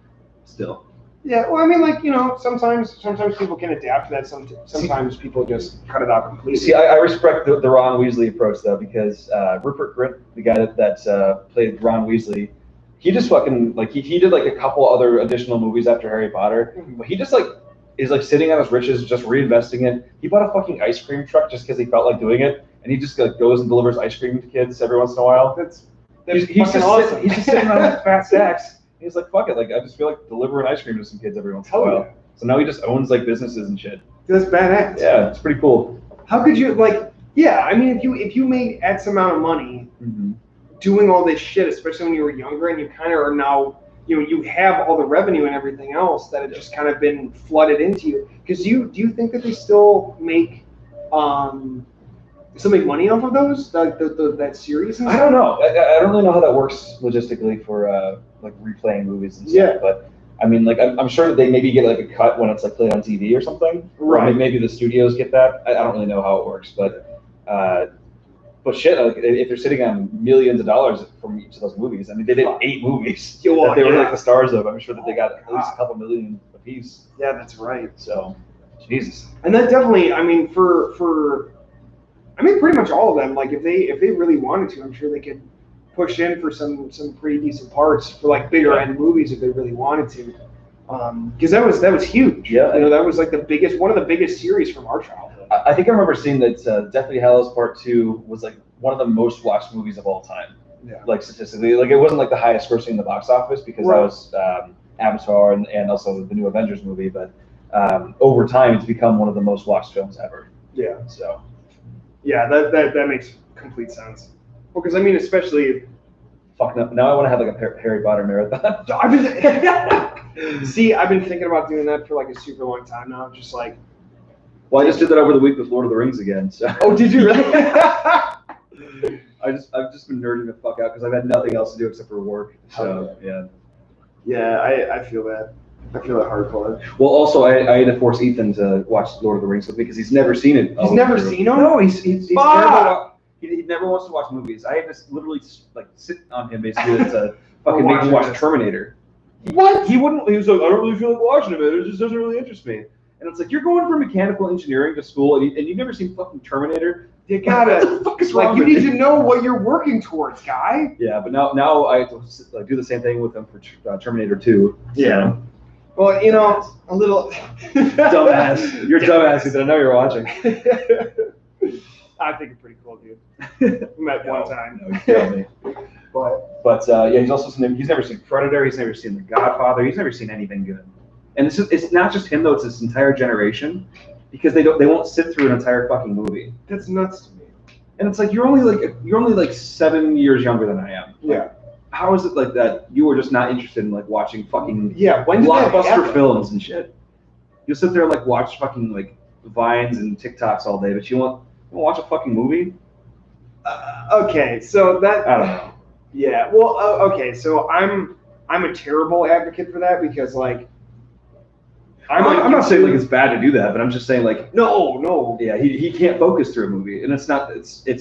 S2: still.
S1: Yeah, well, I mean, like, sometimes people can adapt to that. Sometimes people just cut it out completely.
S2: See, I respect the Ron Weasley approach, though, because Rupert Grint, the guy that played Ron Weasley, he just fucking, like, he did, like, a couple other additional movies after Harry Potter, but he just, like, is, like, sitting on his riches, just reinvesting it. He bought a fucking ice cream truck just because he felt like doing it, and he just, like, goes and delivers ice cream to kids every once in a while.
S1: That's
S2: he's just awesome. He's just sitting on his fat sacks. He's like, fuck it, like I just feel like delivering ice cream to some kids every once in a while. Yeah. So now he just owns like businesses and shit.
S1: That's badass.
S2: Yeah, it's pretty cool.
S1: How could you I mean, if you made X amount of money doing all this shit, especially when you were younger, and you kind of are now, you have all the revenue and everything else that had just kind of been flooded into you. Because do you think that they still make money off of those, that series? And
S2: I don't know. I don't really know how that works logistically for like replaying movies and stuff.
S1: Yeah.
S2: But I mean, like I'm sure that they maybe get like a cut when it's like played on TV or something.
S1: Right.
S2: Or maybe the studios get that. I don't really know how it works, but shit, like if they're sitting on millions of dollars from each of those movies, I mean, they did 8 movies that they were like the stars of. I'm sure that they got at least a couple million a piece.
S1: Yeah, that's right.
S2: So, Jesus.
S1: And that definitely, I mean, pretty much all of them. Like if they really wanted to, I'm sure they could push in for some pretty decent parts for like bigger end movies if they really wanted to. Because that was huge.
S2: Yeah.
S1: That was like one of the biggest series from our childhood.
S2: I think I remember seeing that Deathly Hallows Part 2 was like one of the most watched movies of all time.
S1: Yeah.
S2: Like statistically, like it wasn't like the highest grossing in the box office because that was Avatar and also the new Avengers movie, but over time it's become one of the most watched films ever.
S1: Yeah.
S2: So.
S1: Yeah, that makes complete sense. Well, because I mean, especially.
S2: Fuck no! Now I want to have like a Harry Potter marathon.
S1: I've been thinking about doing that for like a super long time now. Just like.
S2: Well, I just did that over the week with Lord of the Rings again. So.
S1: Oh, did you really?
S2: I've just been nerding the fuck out because I've had nothing else to do except for work. So yeah.
S1: Yeah, I feel that. I feel that hardcore.
S2: Well, also I had to force Ethan to watch Lord of the Rings with me because he's never seen it.
S1: He's never seen them?
S2: No, he's terrible. He never wants to watch movies. I had to literally like sit on him basically to fucking make him watch Terminator.
S1: What?
S2: He wouldn't. He was like, I don't really feel like watching it. It just doesn't really interest me. And it's like, you're going for mechanical engineering to school, and you've never seen fucking Terminator.
S1: You gotta.
S2: What the fuck is wrong
S1: you
S2: with
S1: need to know what you're working towards, guy.
S2: Yeah, but now I have to like do the same thing with them for Terminator 2.
S1: Yeah.
S2: So.
S1: Well, a little
S2: dumbass. You're dumbass because I know you're watching.
S1: I think you're pretty cool, dude. We met one time.
S2: No, you killed me. But yeah, he's never seen Predator. He's never seen The Godfather. He's never seen anything good. And it's not just him though; it's this entire generation, because they won't sit through an entire fucking movie.
S1: That's nuts to me.
S2: And it's like you're only like 7 years younger than I am.
S1: Yeah.
S2: How is it like that? You were just not interested in like watching fucking
S1: when
S2: blockbuster films and shit. You'll sit there and like watch fucking like Vines and TikToks all day, but you won't watch a fucking movie.
S1: Okay, so that
S2: I don't know.
S1: Yeah. Well, okay, so I'm a terrible advocate for that because like.
S2: I'm not saying like it's bad to do that, but I'm just saying like
S1: no.
S2: Yeah, he can't focus through a movie, and it's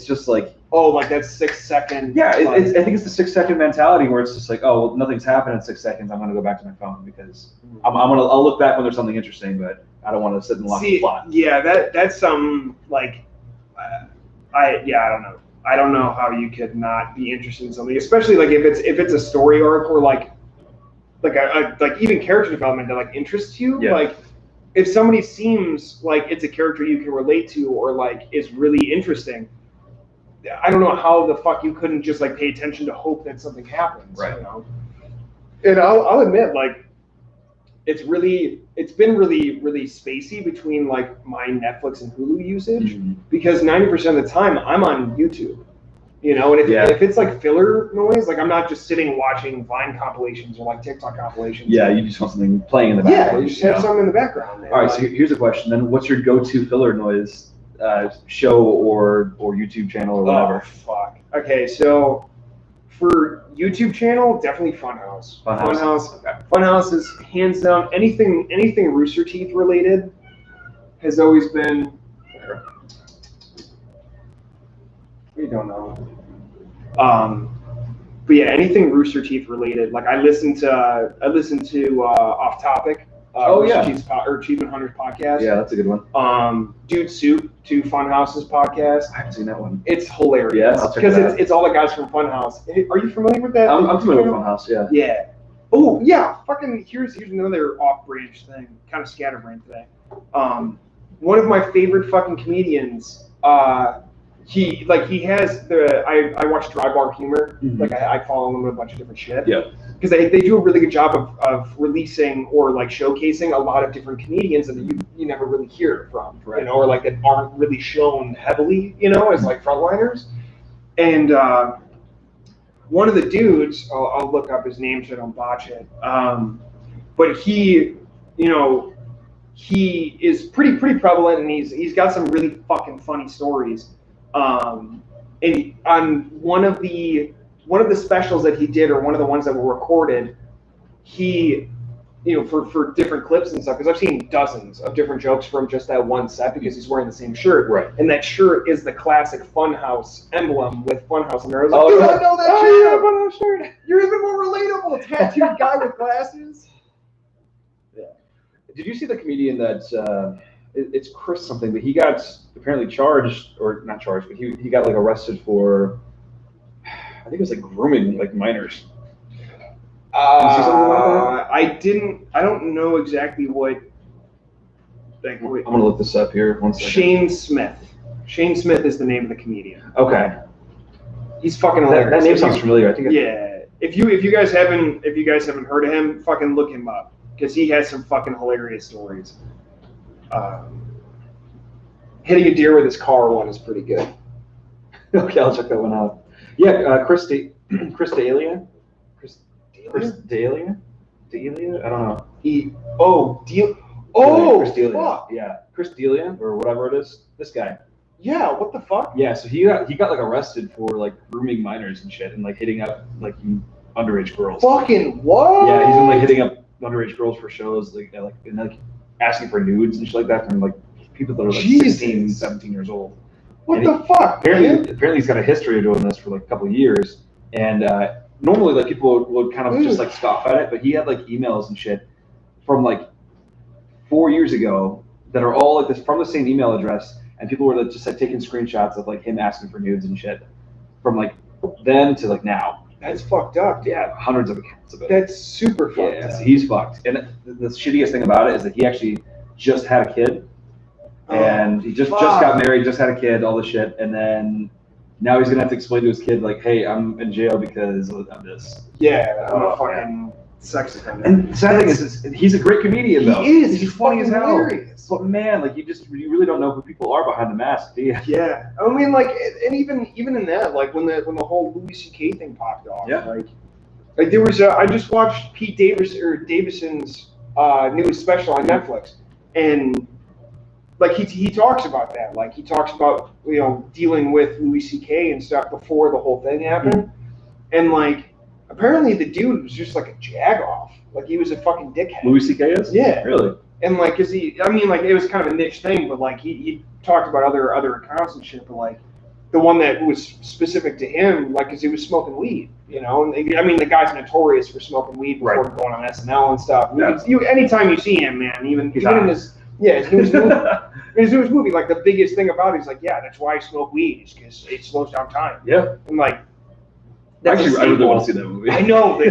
S2: just like
S1: like that 6 second.
S2: Yeah, I think it's the 6 second mentality where it's just like, oh well, nothing's happened in 6 seconds. I'm gonna go back to my phone because I'll look back when there's something interesting, but I don't want to sit and watch the plot.
S1: Yeah, that's some like I don't know. I don't know how you could not be interested in something, especially like if it's a story arc or like even character development that like interests you.
S2: Yeah.
S1: Like if somebody seems like it's a character you can relate to or like is really interesting, I don't know how the fuck you couldn't just like pay attention to hope that something happens.
S2: Right.
S1: You know? And I'll admit, like it's been really spacey between like my Netflix and Hulu usage because 90% of the time I'm on YouTube. You know, and if it's like filler noise, like I'm not just sitting watching Vine compilations or like TikTok compilations.
S2: Yeah, you just want something playing in the background.
S1: Yeah, you just have something in the background. Man.
S2: All right, so here's a question then. What's your go-to filler noise show or YouTube channel or whatever?
S1: Oh, fuck. Okay, so for YouTube channel, definitely Funhouse. Funhouse. Okay. Funhouse is hands down anything Rooster Teeth related has always been. We don't know. But yeah, anything Rooster Teeth related. Like I listen to Off Topic. Rooster Teeth's or Achievement Hunters podcast.
S2: Yeah, that's a good one.
S1: Dude Soup to Funhouse's podcast.
S2: I haven't seen that one.
S1: It's hilarious.
S2: Yeah,
S1: because it's all the guys from Funhouse. Are you familiar with that?
S2: I'm familiar with Funhouse. Yeah.
S1: Yeah. Oh yeah. Fucking here's another off-branch thing. Kind of scatterbrained today. One of my favorite fucking comedians. He has I watch Dry Bar Humor. Mm-hmm. Like I follow him with a bunch of different shit.
S2: Yeah.
S1: Because they do a really good job of releasing or like showcasing a lot of different comedians that you never really hear from, right. You know, or like that aren't really shown heavily, you know, as like frontliners. And one of the dudes, I'll look up his name so I don't botch it. But he, you know, he is pretty prevalent, and he's got some really fucking funny stories. And on one of the specials that he did, or one of the ones that were recorded, he, you know, for different clips and stuff, because I've seen dozens of different jokes from just that one set, because he's wearing the same shirt.
S2: Right.
S1: And that shirt is the classic Funhouse emblem with Funhouse in there. I was like,
S2: Oh,
S1: dude,
S2: yeah.
S1: I know that
S2: Oh,
S1: shirt.
S2: yeah, Funhouse shirt.
S1: You're even more relatable, tattooed guy with glasses.
S2: Yeah. Did you see the comedian that, it's Chris something, but he got apparently charged, or not charged, but he got like arrested for, I think it was like grooming like minors. You see something like that?
S1: I don't know exactly what. Like,
S2: I'm gonna look this up here. One second.
S1: Shane Smith. Shane Smith is the name of the comedian.
S2: Okay.
S1: He's fucking hilarious.
S2: That name sounds familiar. I think.
S1: Yeah. If you guys haven't heard of him, fucking look him up, because he has some fucking hilarious stories. Hitting a deer with his car one is pretty good.
S2: Okay, I'll check that one out. Yeah, Chris D'Elia. Chris D'Elia? D'Elia? I don't know. Chris D'Elia.
S1: Fuck.
S2: Yeah, Chris D'Elia or whatever it is. This guy.
S1: Yeah, what the fuck?
S2: Yeah, so he got like arrested for like grooming minors and shit, and like hitting up like underage girls.
S1: Fucking what?
S2: Yeah, he's been like hitting up underage girls for shows, like and like asking for nudes and shit like that from like people that are like
S1: Jesus.
S2: 16, 17 years old.
S1: What
S2: And
S1: the fuck?
S2: Apparently he's got a history of doing this for like a couple of years, and normally like people would kind of just like scoff at it, but he had like emails and shit from like 4 years ago that are all like this from the same email address, and people were like, just like taking screenshots of like him asking for nudes and shit from like then to like now.
S1: That's fucked up.
S2: Yeah, hundreds of accounts of it.
S1: That's super fucked
S2: Yeah,
S1: up.
S2: so he's fucked. And the shittiest thing about it is that he actually just had a kid. And he just got married, just had a kid, all this shit, and then now he's gonna have to explain to his kid like, "Hey, I'm in jail because of this."
S1: Yeah, I'm a fucking sex offender.
S2: And the sad thing is, he's a great comedian though.
S1: He is.
S2: He's funny as hell.
S1: Hilarious.
S2: But man, like you really don't know who people are behind the mask, do you?
S1: Yeah, I mean, like, and even in that, like when the whole Louis C.K. thing popped off,
S2: Yeah.
S1: like there was I just watched Pete Davidson's newest special on Netflix, and like he talks about that, like he talks about, you know, dealing with Louis C.K. and stuff before the whole thing happened, and like apparently the dude was just like a jagoff, like he was a fucking dickhead.
S2: Louis C.K. is?
S1: Yeah.
S2: Really?
S1: And like, I mean, like it was kind of a niche thing, but like he talked about other accounts and shit, but like the one that was specific to him, like, cause he was smoking weed, you know, and I mean, the guy's notorious for smoking weed before going on SNL and stuff. Yeah. Anytime you see him, man, even in his newest movie, like the biggest thing about it is like, yeah, that's why I smoke weed, is because it slows down time.
S2: Yeah.
S1: And like,
S2: actually, I really want to see that movie.
S1: I know, what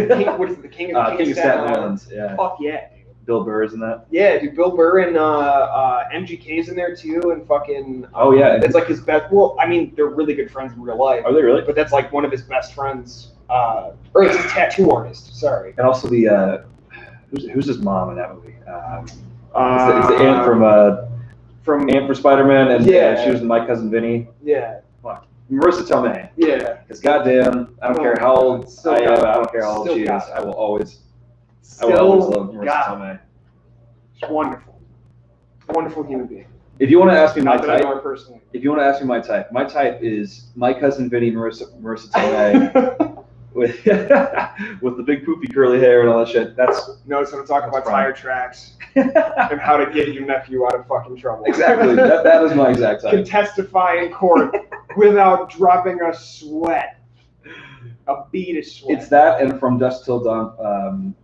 S1: is it, the King of
S2: Staten Island. Yeah.
S1: Fuck yeah.
S2: Bill Burr is in that.
S1: Yeah, dude, Bill Burr and MGK's in there too, and fucking.
S2: Oh yeah,
S1: that's like his best. Well, I mean, they're really good friends in real life.
S2: Are they really?
S1: But that's like one of his best friends. Or it's a tattoo artist. Sorry.
S2: And also the who's his mom in that movie? It's the aunt from Ant for Spider-Man, and she was in My Cousin Vinny.
S1: Yeah.
S2: Fuck. Marissa Tomei.
S1: Yeah.
S2: Because goddamn, I don't care how old I am. I don't care how old she is. I will always love Marissa Tomei.
S1: She's wonderful. Wonderful human being.
S2: If you want to ask me my type,
S1: personally.
S2: If you want to ask me my type is My Cousin Vinny, Marissa Tomei, with the big poofy curly hair and all that shit.
S1: Notice I'm talking about tire tracks and how to get your nephew out of fucking trouble.
S2: Exactly. That is my exact type.
S1: Can testify in court without dropping a sweat. A bead of sweat.
S2: It's that, and From Dusk Till Dawn,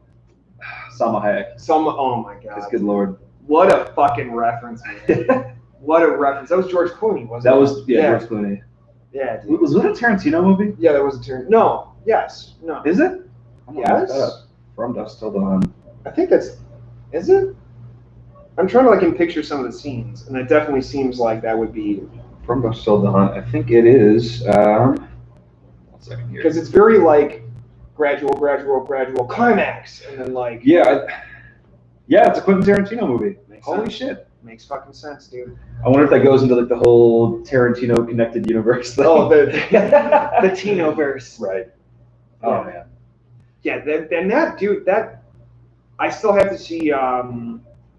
S2: Salma Hayek.
S1: Oh my god.
S2: Good lord.
S1: What a fucking reference, man. What a reference. That was George Clooney, wasn't it?
S2: That was, George Clooney.
S1: Yeah, dude.
S2: Was that a Tarantino movie?
S1: Yeah, that was a Tarantino. No. Yes. No.
S2: Is it?
S1: Yes.
S2: From Dusk Till Dawn.
S1: I think that's... Is it? I'm trying to like picture some of the scenes, and it definitely seems like that would be...
S2: From Dusk Till Dawn. I think it is... 1 second here.
S1: Because it's very like gradual climax, and then like...
S2: Yeah, it's a Quentin Tarantino movie. Holy shit.
S1: Makes fucking sense, dude.
S2: I wonder if that goes into like the whole Tarantino connected universe thing.
S1: Oh, the Tino-verse.
S2: Right. Oh man.
S1: Yeah, that dude, that I still have to see.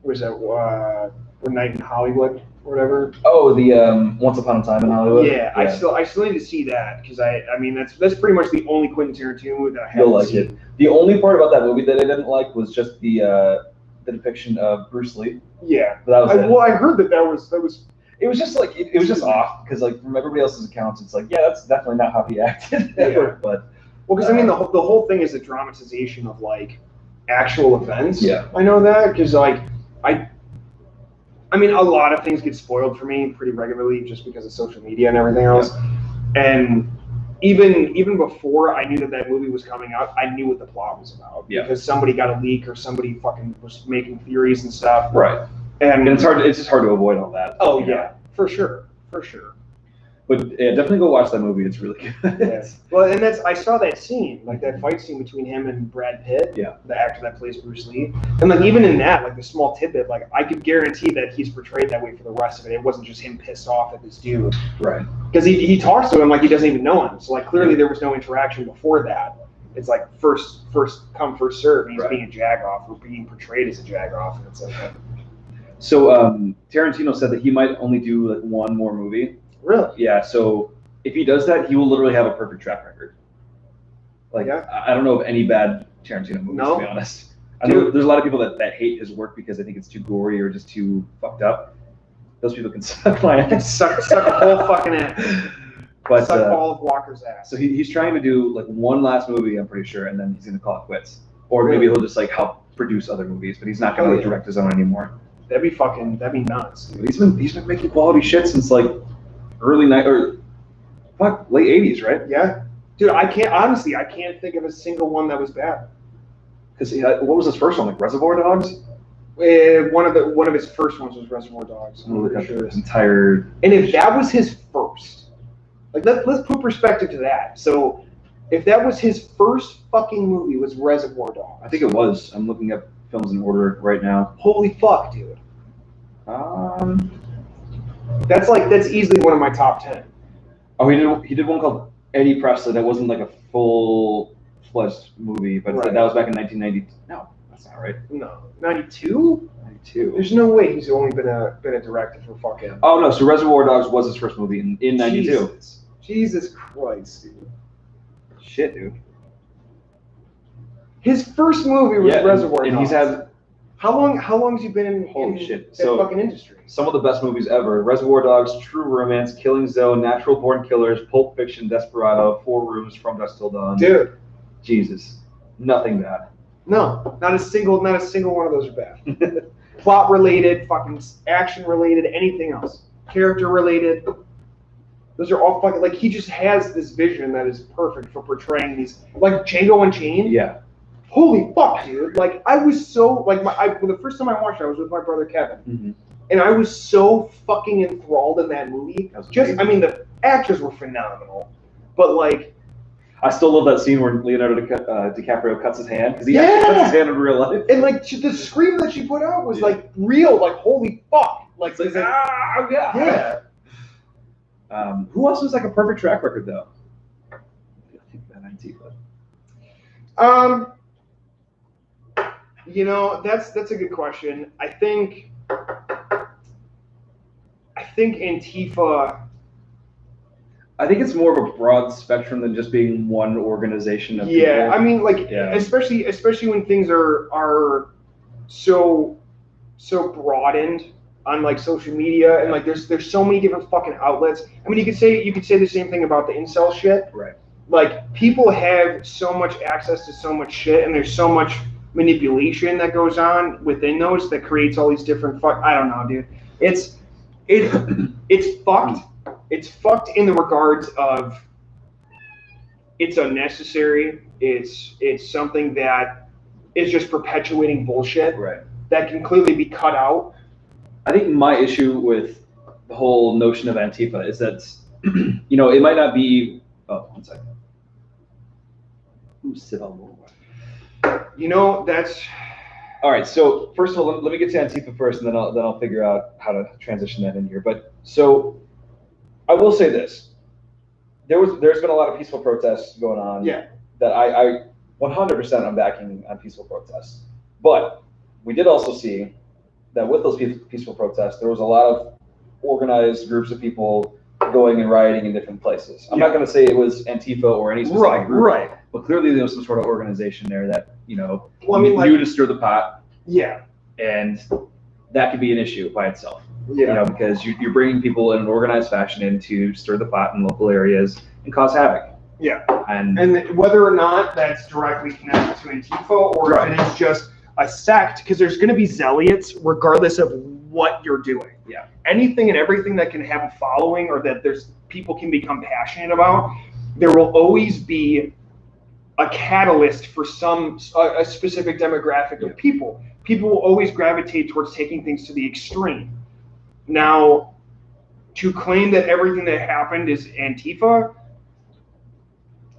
S1: Was that One Night in Hollywood or whatever?
S2: Oh, the Once Upon a Time in Hollywood.
S1: Yeah, I still need to see that because I mean that's pretty much the only Quentin Tarantino movie that I
S2: You'll
S1: haven't
S2: like
S1: seen.
S2: it. The only part about that movie that I didn't like was just the depiction of Bruce Lee.
S1: Yeah,
S2: But that was it.
S1: well, I heard that was.
S2: It was just like it was just off because like from everybody else's accounts, it's like yeah, that's definitely not how he acted.
S1: Yeah.
S2: But
S1: Well, because I mean the whole thing is a dramatization of like actual events.
S2: Yeah.
S1: I know that because like I mean a lot of things get spoiled for me pretty regularly just because of social media and everything else. Yeah. And even before I knew that movie was coming out, I knew what the plot was about.
S2: Yeah.
S1: Because somebody got a leak or somebody fucking was making theories and stuff.
S2: Right. And it's hard. It's just hard to avoid all that.
S1: Oh yeah, for sure.
S2: But yeah, definitely go watch that movie. It's really good.
S1: Yeah. Well, and I saw that scene, like that fight scene between him and Brad Pitt,
S2: yeah,
S1: the actor that plays Bruce Lee. And like even in that, like the small tidbit, like I could guarantee that he's portrayed that way for the rest of it. It wasn't just him pissed off at this dude.
S2: Right.
S1: Because he talks to him like he doesn't even know him. So like clearly there was no interaction before that. It's like first come, first serve, and he's being a jagoff or being portrayed as a jagoff, and it's like.
S2: So Tarantino said that he might only do like one more movie.
S1: Really?
S2: Yeah. So if he does that, he will literally have a perfect track record. Like I don't know of any bad Tarantino movies, to be honest. I know there's a lot of people that hate his work because they think it's too gory or just too fucked up. Those people can suck my ass.
S1: Suck a whole fucking ass.
S2: But
S1: suck all of Walker's ass.
S2: So he's trying to do like one last movie, I'm pretty sure, and then he's gonna call it quits. Or maybe he'll just like help produce other movies, but he's not gonna like, direct his own anymore.
S1: That'd be nuts. Dude.
S2: He's been making quality shit since like late 80s, right?
S1: Yeah. Dude, I can't think of a single one that was bad.
S2: Because what was his first one? Like Reservoir Dogs?
S1: One of his first ones was Reservoir Dogs.
S2: I'm pretty sure. His entire.
S1: And if that was his first, like let's put perspective to that. So if that was his first fucking movie was Reservoir Dogs.
S2: I think it was. I'm looking up films in order right now.
S1: Holy fuck, dude. That's easily one of my top 10.
S2: Oh, he did one called Eddie Presley that wasn't like a full-fledged movie, but that was back in 1990. No, that's not right.
S1: No, 92.
S2: 92.
S1: There's no way he's only been a director for fucking.
S2: Oh no, so Reservoir Dogs was his first movie in 92.
S1: Jesus Christ, dude.
S2: Shit, dude.
S1: His first movie was Reservoir Dogs.
S2: And he's had.
S1: How long has he been in that fucking industry?
S2: Some of the best movies ever: Reservoir Dogs, True Romance, Killing Zone, Natural Born Killers, Pulp Fiction, Desperado, Four Rooms, From Dusk Till Dawn.
S1: Dude,
S2: Jesus, nothing bad.
S1: No, not a single one of those are bad. Plot related, fucking action related, anything else, character related. Those are all fucking like he just has this vision that is perfect for portraying these like Django Unchained.
S2: Yeah.
S1: Holy fuck, dude! Like I was so like the first time I watched it, I was with my brother Kevin, and I was so fucking enthralled in that movie. I mean, the actors were phenomenal, but like,
S2: I still love that scene where Leonardo DiCaprio cuts his hand because he actually cuts his hand in real life.
S1: And like the scream that she put out was like real, like holy fuck, like
S2: yeah. Who else was like a perfect track record though? I think that Antifa.
S1: You know, that's a good question. I think Antifa.
S2: I think it's more of a broad spectrum than just being one organization of people.
S1: I mean, like especially when things are so broadened on like social media and like there's so many different fucking outlets. I mean, you could say the same thing about the incel shit.
S2: Right. Like
S1: people have so much access to so much shit, and there's so much manipulation that goes on within those that creates all these different I don't know, dude. It's fucked. It's fucked in the regards of it's unnecessary. It's something that is just perpetuating bullshit.
S2: Right.
S1: That can clearly be cut out.
S2: I think my issue with the whole notion of Antifa is that you know it might not be. Oh, one second. Ooh, sit on more.
S1: You know, that's
S2: all right. So first of all, let me get to Antifa first, and then I'll figure out how to transition that in here. But so I will say this: there's been a lot of peaceful protests going on.
S1: Yeah.
S2: that I 100% I'm backing on peaceful protests. But we did also see that with those peaceful protests, there was a lot of organized groups of people going and rioting in different places. I'm not going to say it was Antifa or any specific group, but clearly there was some sort of organization there that, knew to stir the pot.
S1: Yeah.
S2: And that could be an issue by itself. Yeah. Because you're bringing people in an organized fashion in to stir the pot in local areas and cause havoc.
S1: Yeah. And whether or not that's directly connected to Antifa or if it is just a sect, because there's going to be zealots regardless of what you're doing.
S2: Yeah.
S1: Anything and everything that can have a following or that people can become passionate about, there will always be a catalyst for a specific demographic of people. People will always gravitate towards taking things to the extreme. Now, to claim that everything that happened is Antifa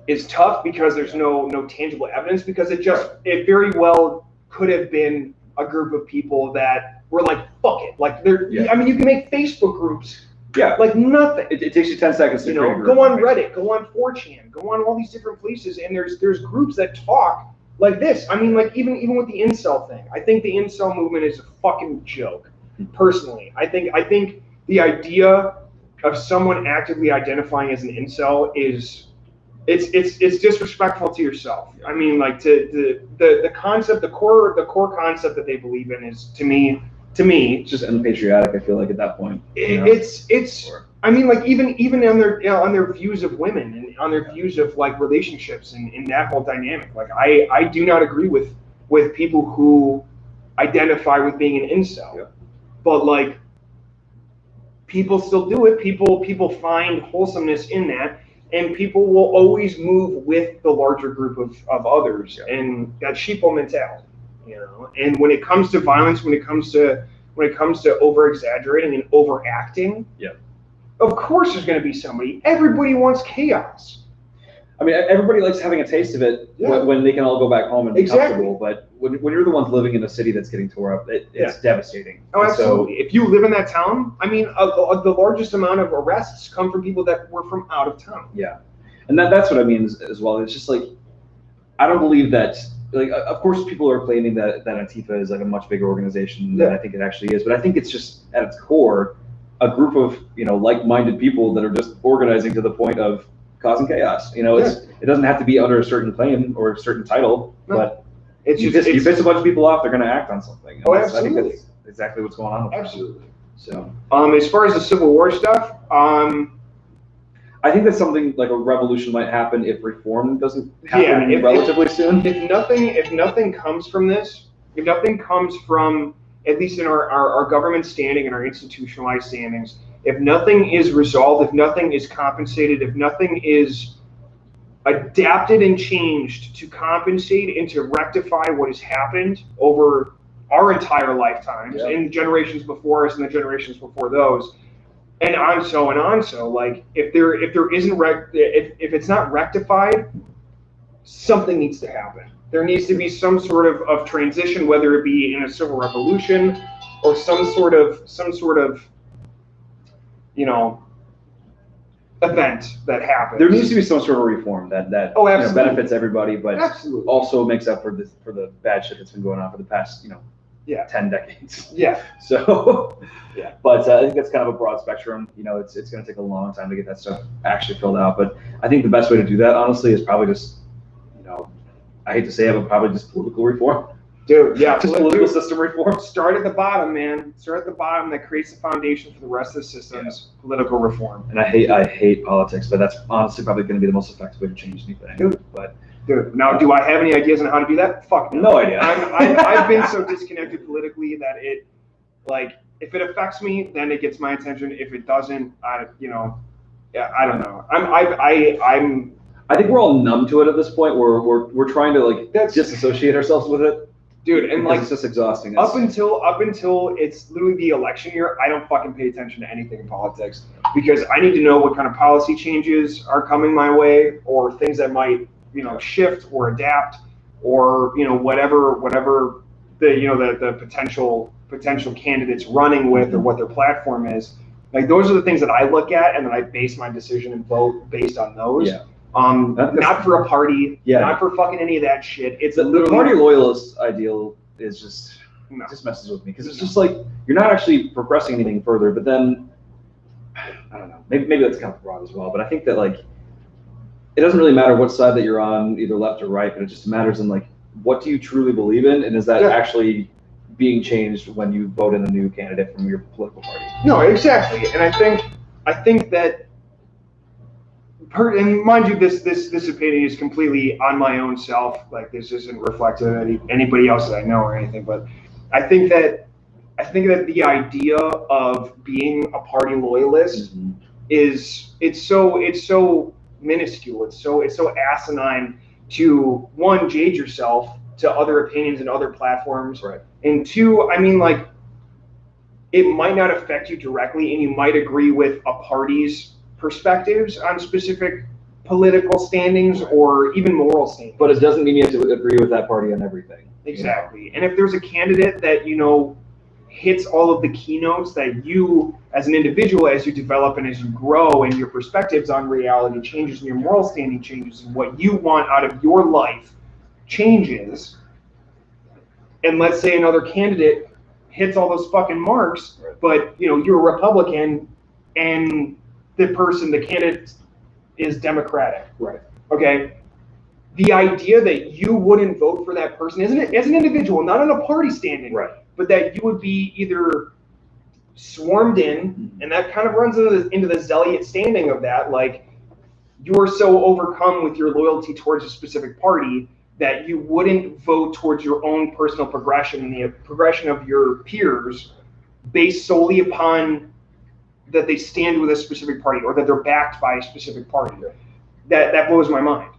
S1: is tough because there's no tangible evidence, because it very well could have been a group of people that were like, fuck it. Like I mean, you can make Facebook groups.
S2: Yeah.
S1: Like nothing.
S2: It takes you 10 seconds to create a group.
S1: Go on Reddit, go on 4chan, go on all these different places, and there's groups that talk like this. I mean, like even with the incel thing, I think the incel movement is a fucking joke. Personally, I think the idea of someone actively identifying as an incel is it's disrespectful to yourself. I mean, like the concept, the core concept that they believe in is to me
S2: it's just unpatriotic. I feel like at that point,
S1: I mean, like even on their views of women and on their views of like relationships and in that whole dynamic. Like I do not agree with people who identify with being an incel. Yeah. But like people still do it. People find wholesomeness in that, and people will always move with the larger group of others, and that sheeple mentality, And when it comes to violence, when it comes to over exaggerating and overacting, of course there's going to be somebody. Everybody wants chaos.
S2: I mean, everybody likes having a taste of it when they can all go back home and be comfortable. But when you're the ones living in a city that's getting tore up, it's devastating.
S1: Oh, absolutely. So, if you live in that town, I mean, the largest amount of arrests come from people that were from out of town.
S2: Yeah, and that's what I mean as well. It's just like, I don't believe that. Like, of course, people are claiming that Antifa is like a much bigger organization than I think it actually is. But I think it's just at its core a group of like-minded people that are just organizing to the point of causing chaos. It doesn't have to be under a certain claim or a certain title, but you piss a bunch of people off, they're going to act on something.
S1: Oh, absolutely.
S2: I think that's exactly what's going on with
S1: absolutely.
S2: So,
S1: as far as the Civil War stuff,
S2: I think that something like a revolution might happen if reform doesn't happen relatively soon.
S1: If nothing comes from this, if nothing comes from, at least in our government standing and our institutionalized standings, if nothing is resolved, if nothing is compensated, if nothing is adapted and changed to compensate and to rectify what has happened over our entire lifetimes and generations before us and the generations before those, and on so, like if there isn't if it's not rectified, something needs to happen. There needs to be some sort of transition, whether it be in a civil revolution or some sort of event that happens.
S2: There needs to be some sort of reform that benefits everybody, but also makes up for the bad shit that's been going on for the past 10 decades.
S1: Yeah.
S2: So but I think that's kind of a broad spectrum. It's going to take a long time to get that stuff actually filled out. But I think the best way to do that, honestly, is probably just I hate to say it, but probably just political reform.
S1: Dude, yeah.
S2: Just political system reform.
S1: Start at the bottom, man. Start at the bottom. That creates the foundation for the rest of the systems. Yeah. Political reform.
S2: And I hate politics, but that's honestly probably going to be the most effective way to change anything.
S1: Dude, now, do I have any ideas on how to do that? Fuck
S2: no idea.
S1: I've been so disconnected politically that if it affects me, then it gets my attention. If it doesn't, I don't know.
S2: I think we're all numb to it at this point. We're trying to disassociate ourselves with it,
S1: dude. And
S2: it's just exhausting.
S1: Up until it's literally the election year, I don't fucking pay attention to anything in politics because I need to know what kind of policy changes are coming my way or things that might shift or adapt or whatever the potential candidates running with or what their platform is. Like those are the things that I look at and then I base my decision and vote based on those.
S2: Yeah.
S1: Not for a party,
S2: Yeah.
S1: not for fucking any of that shit. It's
S2: the party loyalist ideal is just
S1: no.
S2: just messes with me because it's just like you're not actually progressing anything further. But then I don't know, maybe that's kind of broad as well. But I think that like it doesn't really matter what side that you're on, either left or right, but it just matters in like what do you truly believe in, and is that actually being changed when you vote in a new candidate from your political party?
S1: No, exactly, and I think that. And mind you, this opinion is completely on my own self. Like this isn't reflective of anybody else that I know or anything. But I think that the idea of being a party loyalist is it's so minuscule. It's so asinine to one, jade yourself to other opinions and other platforms,
S2: right?
S1: And two, I mean, like it might not affect you directly, and you might agree with a party's perspectives on specific political standings or even moral standings.
S2: But it doesn't mean you have to agree with that party on everything.
S1: Exactly. And if there's a candidate that, hits all of the keynotes that you as an individual, as you develop and as you grow and your perspectives on reality changes and your moral standing changes and what you want out of your life changes, and let's say another candidate hits all those fucking marks, but you're a Republican and the candidate is Democratic.
S2: Right.
S1: Okay. The idea that you wouldn't vote for that person as an individual, not on a party standing,
S2: right,
S1: but that you would be either swarmed in, and that kind of runs into the zealot standing of that, like you are so overcome with your loyalty towards a specific party that you wouldn't vote towards your own personal progression and the progression of your peers based solely upon that they stand with a specific party or that they're backed by a specific party. That blows my mind,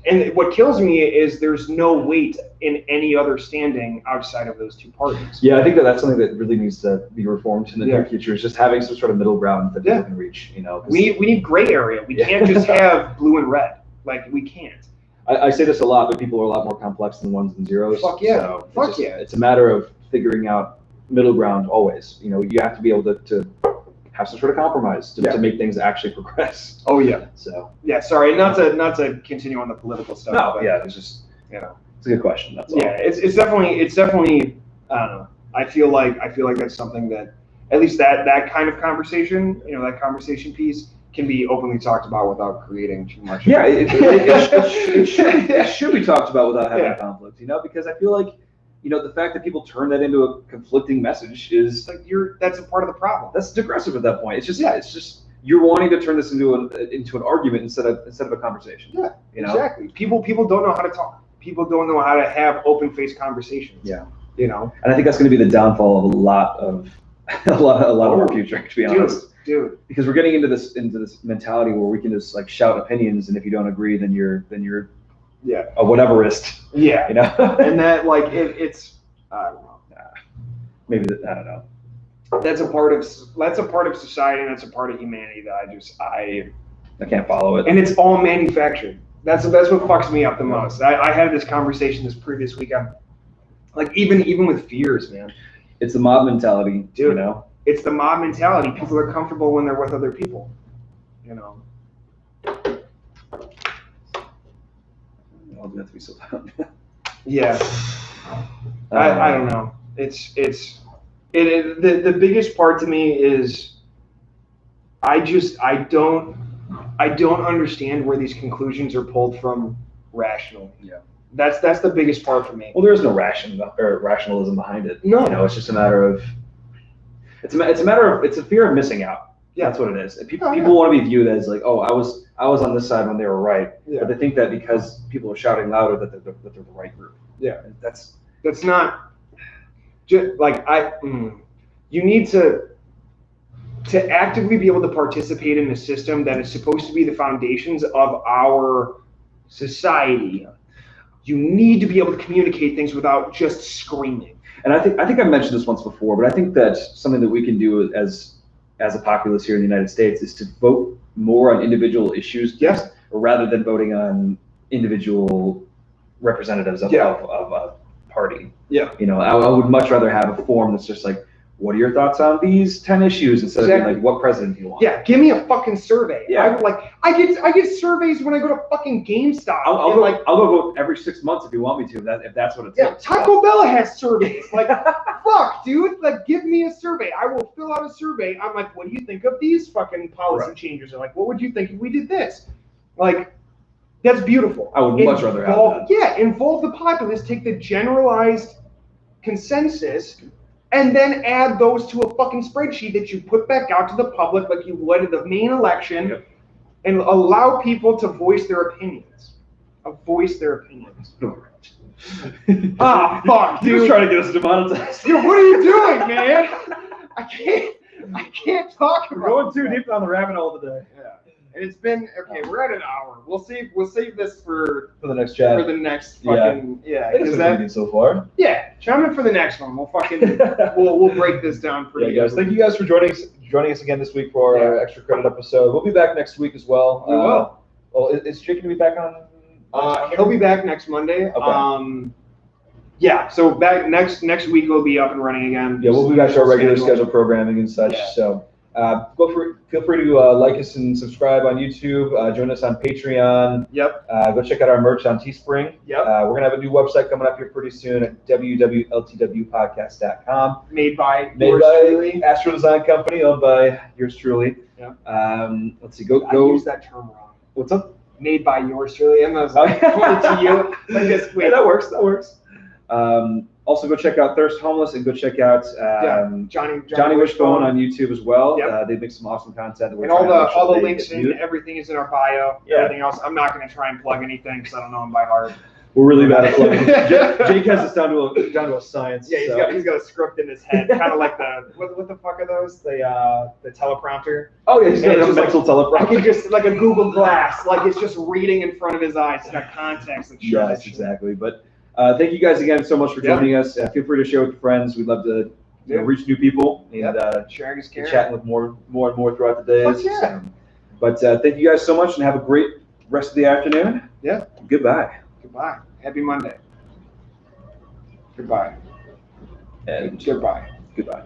S1: And what kills me is there's no weight in any other standing outside of those two parties.
S2: Yeah, I think that's something that really needs to be reformed in the near future. Is just having some sort of middle ground that people can reach.
S1: We need gray area. We can't just have blue and red. Like we can't.
S2: I say this a lot, but people are a lot more complex than ones and zeros.
S1: Fuck yeah.
S2: So
S1: Fuck yeah.
S2: It's a matter of figuring out middle ground always. You have to be able to have some sort of compromise to make things actually progress.
S1: Oh yeah.
S2: So
S1: yeah, sorry, not to continue on the political stuff.
S2: No,
S1: but,
S2: yeah, it's just it's a good question. That's all.
S1: Yeah, it's definitely I don't know. I feel like that's something that at least that kind of conversation, that conversation piece can be openly talked about without creating too much.
S2: Yeah, it should be talked about without having conflict. Because I feel like. The fact that people turn that into a conflicting message is
S1: like that's a part of the problem.
S2: That's aggressive at that point. It's just you're wanting to turn this into an argument instead of a conversation.
S1: Yeah, exactly. People don't know how to talk. People don't know how to have open-faced conversations.
S2: Yeah,
S1: And
S2: I think that's going to be the downfall of a lot of our future, to be honest.
S1: Dude.
S2: Because we're getting into this mentality where we can just like shout opinions, and if you don't agree, then you're a whateverist.
S1: Yeah. And that like it's I don't know.
S2: Maybe I don't know.
S1: That's a part of society, and that's a part of humanity that I
S2: can't follow it.
S1: And it's all manufactured. That's what fucks me up the most. I had this conversation this previous weekend. Like even with fears, man.
S2: It's the mob mentality,
S1: dude. It's the mob mentality. People are comfortable when they're with other people.
S2: I'll have to be so loud.
S1: Yeah. I don't know. The biggest part to me is I don't understand where these conclusions are pulled from rationally.
S2: Yeah.
S1: That's the biggest part for me.
S2: Well, there is no rationalism behind it.
S1: No.
S2: It's just a matter of it's a fear of missing out. Yeah, that's what it is. People want to be viewed as like, oh, I was on this side when they were right, but they think that because people are shouting louder that they're the right group.
S1: Yeah,
S2: and that's
S1: not just like you need to actively be able to participate in a system that is supposed to be the foundations of our society. You need to be able to communicate things without just screaming.
S2: And I think I mentioned this once before, but I think that something that we can do as a populace here in the United States is to vote more on individual issues, rather than voting on individual representatives of a party.
S1: Yeah.
S2: I would much rather have a form that's just like, what are your thoughts on these 10 issues instead of being like, what president do you want?
S1: Yeah, give me a fucking survey.
S2: Yeah.
S1: I would I get surveys when I go to fucking GameStop.
S2: I'll go every 6 months if you want me to, if that's what it takes.
S1: Taco Bell has surveys. Like, fuck, dude. Like, give me a survey. I will fill out a survey. I'm like, what do you think of these fucking policy changes? Or like, what would you think if we did this? Like, that's beautiful.
S2: I would much rather have that.
S1: Yeah, involve the populace, take the generalized consensus, and then add those to a fucking spreadsheet that you put back out to the public like you would at the main election, and allow people to voice their opinions. Voice their opinions. Ah, fuck, dude.
S2: You're just trying to get us demonetized.
S1: Dude, what are you doing, man? I can't talk about
S2: We're going too deep on the rabbit hole today.
S1: Yeah. And it's been we're at an hour. We'll save this for
S2: the next chat.
S1: For the next fucking
S2: Is that so far?
S1: Yeah, chime in for the next one. We'll fucking we'll break this down for you
S2: guys. Thank you guys for joining us again this week for our extra credit episode. We'll be back next week as well.
S1: We will.
S2: Well, is Jake gonna be back on?
S1: He'll be back next Monday.
S2: Okay.
S1: Yeah, so back next week we'll be up and running again.
S2: Yeah, we'll be back to our regular scheduled programming and such. Yeah. So feel free to like us and subscribe on YouTube. Join us on Patreon.
S1: Yep.
S2: Go check out our merch on Teespring.
S1: Yep.
S2: We're gonna have a new website coming up here pretty soon at www.ltwpodcast.com.
S1: Made by truly.
S2: Astro Design Company, owned by yours truly.
S1: Yeah.
S2: Let's see. Go.
S1: I used that term wrong.
S2: What's up?
S1: Made by yours truly. And I was like, pointed to you. Like this. Wait.
S2: Yeah, that works. Also, go check out Thirst Homeless and go check out Johnny Wishbone on YouTube as well. Yep. They make some awesome content.
S1: And all the links and everything is in our bio. Yeah. Everything else, I'm not going to try and plug anything because I don't know them by heart.
S2: We're really bad at plugging. Jake has this down to a science.
S1: Yeah, he's got a script in his head, kind of like the what the fuck are those? The teleprompter.
S2: Oh yeah, he's got a mental teleprompter.
S1: I can just like a Google Glass, like it's just reading in front of his eyes. It's got context and shit.
S2: Yes, exactly. But thank you guys again so much for joining us. Feel free to share with your friends. We'd love to reach new people and
S1: sharing is caring.
S2: Chatting with more and more throughout the days.
S1: Yeah.
S2: But thank you guys so much and have a great rest of the afternoon.
S1: Yeah.
S2: Goodbye.
S1: Goodbye. Happy Monday. Goodbye.
S2: And
S1: goodbye.
S2: Goodbye.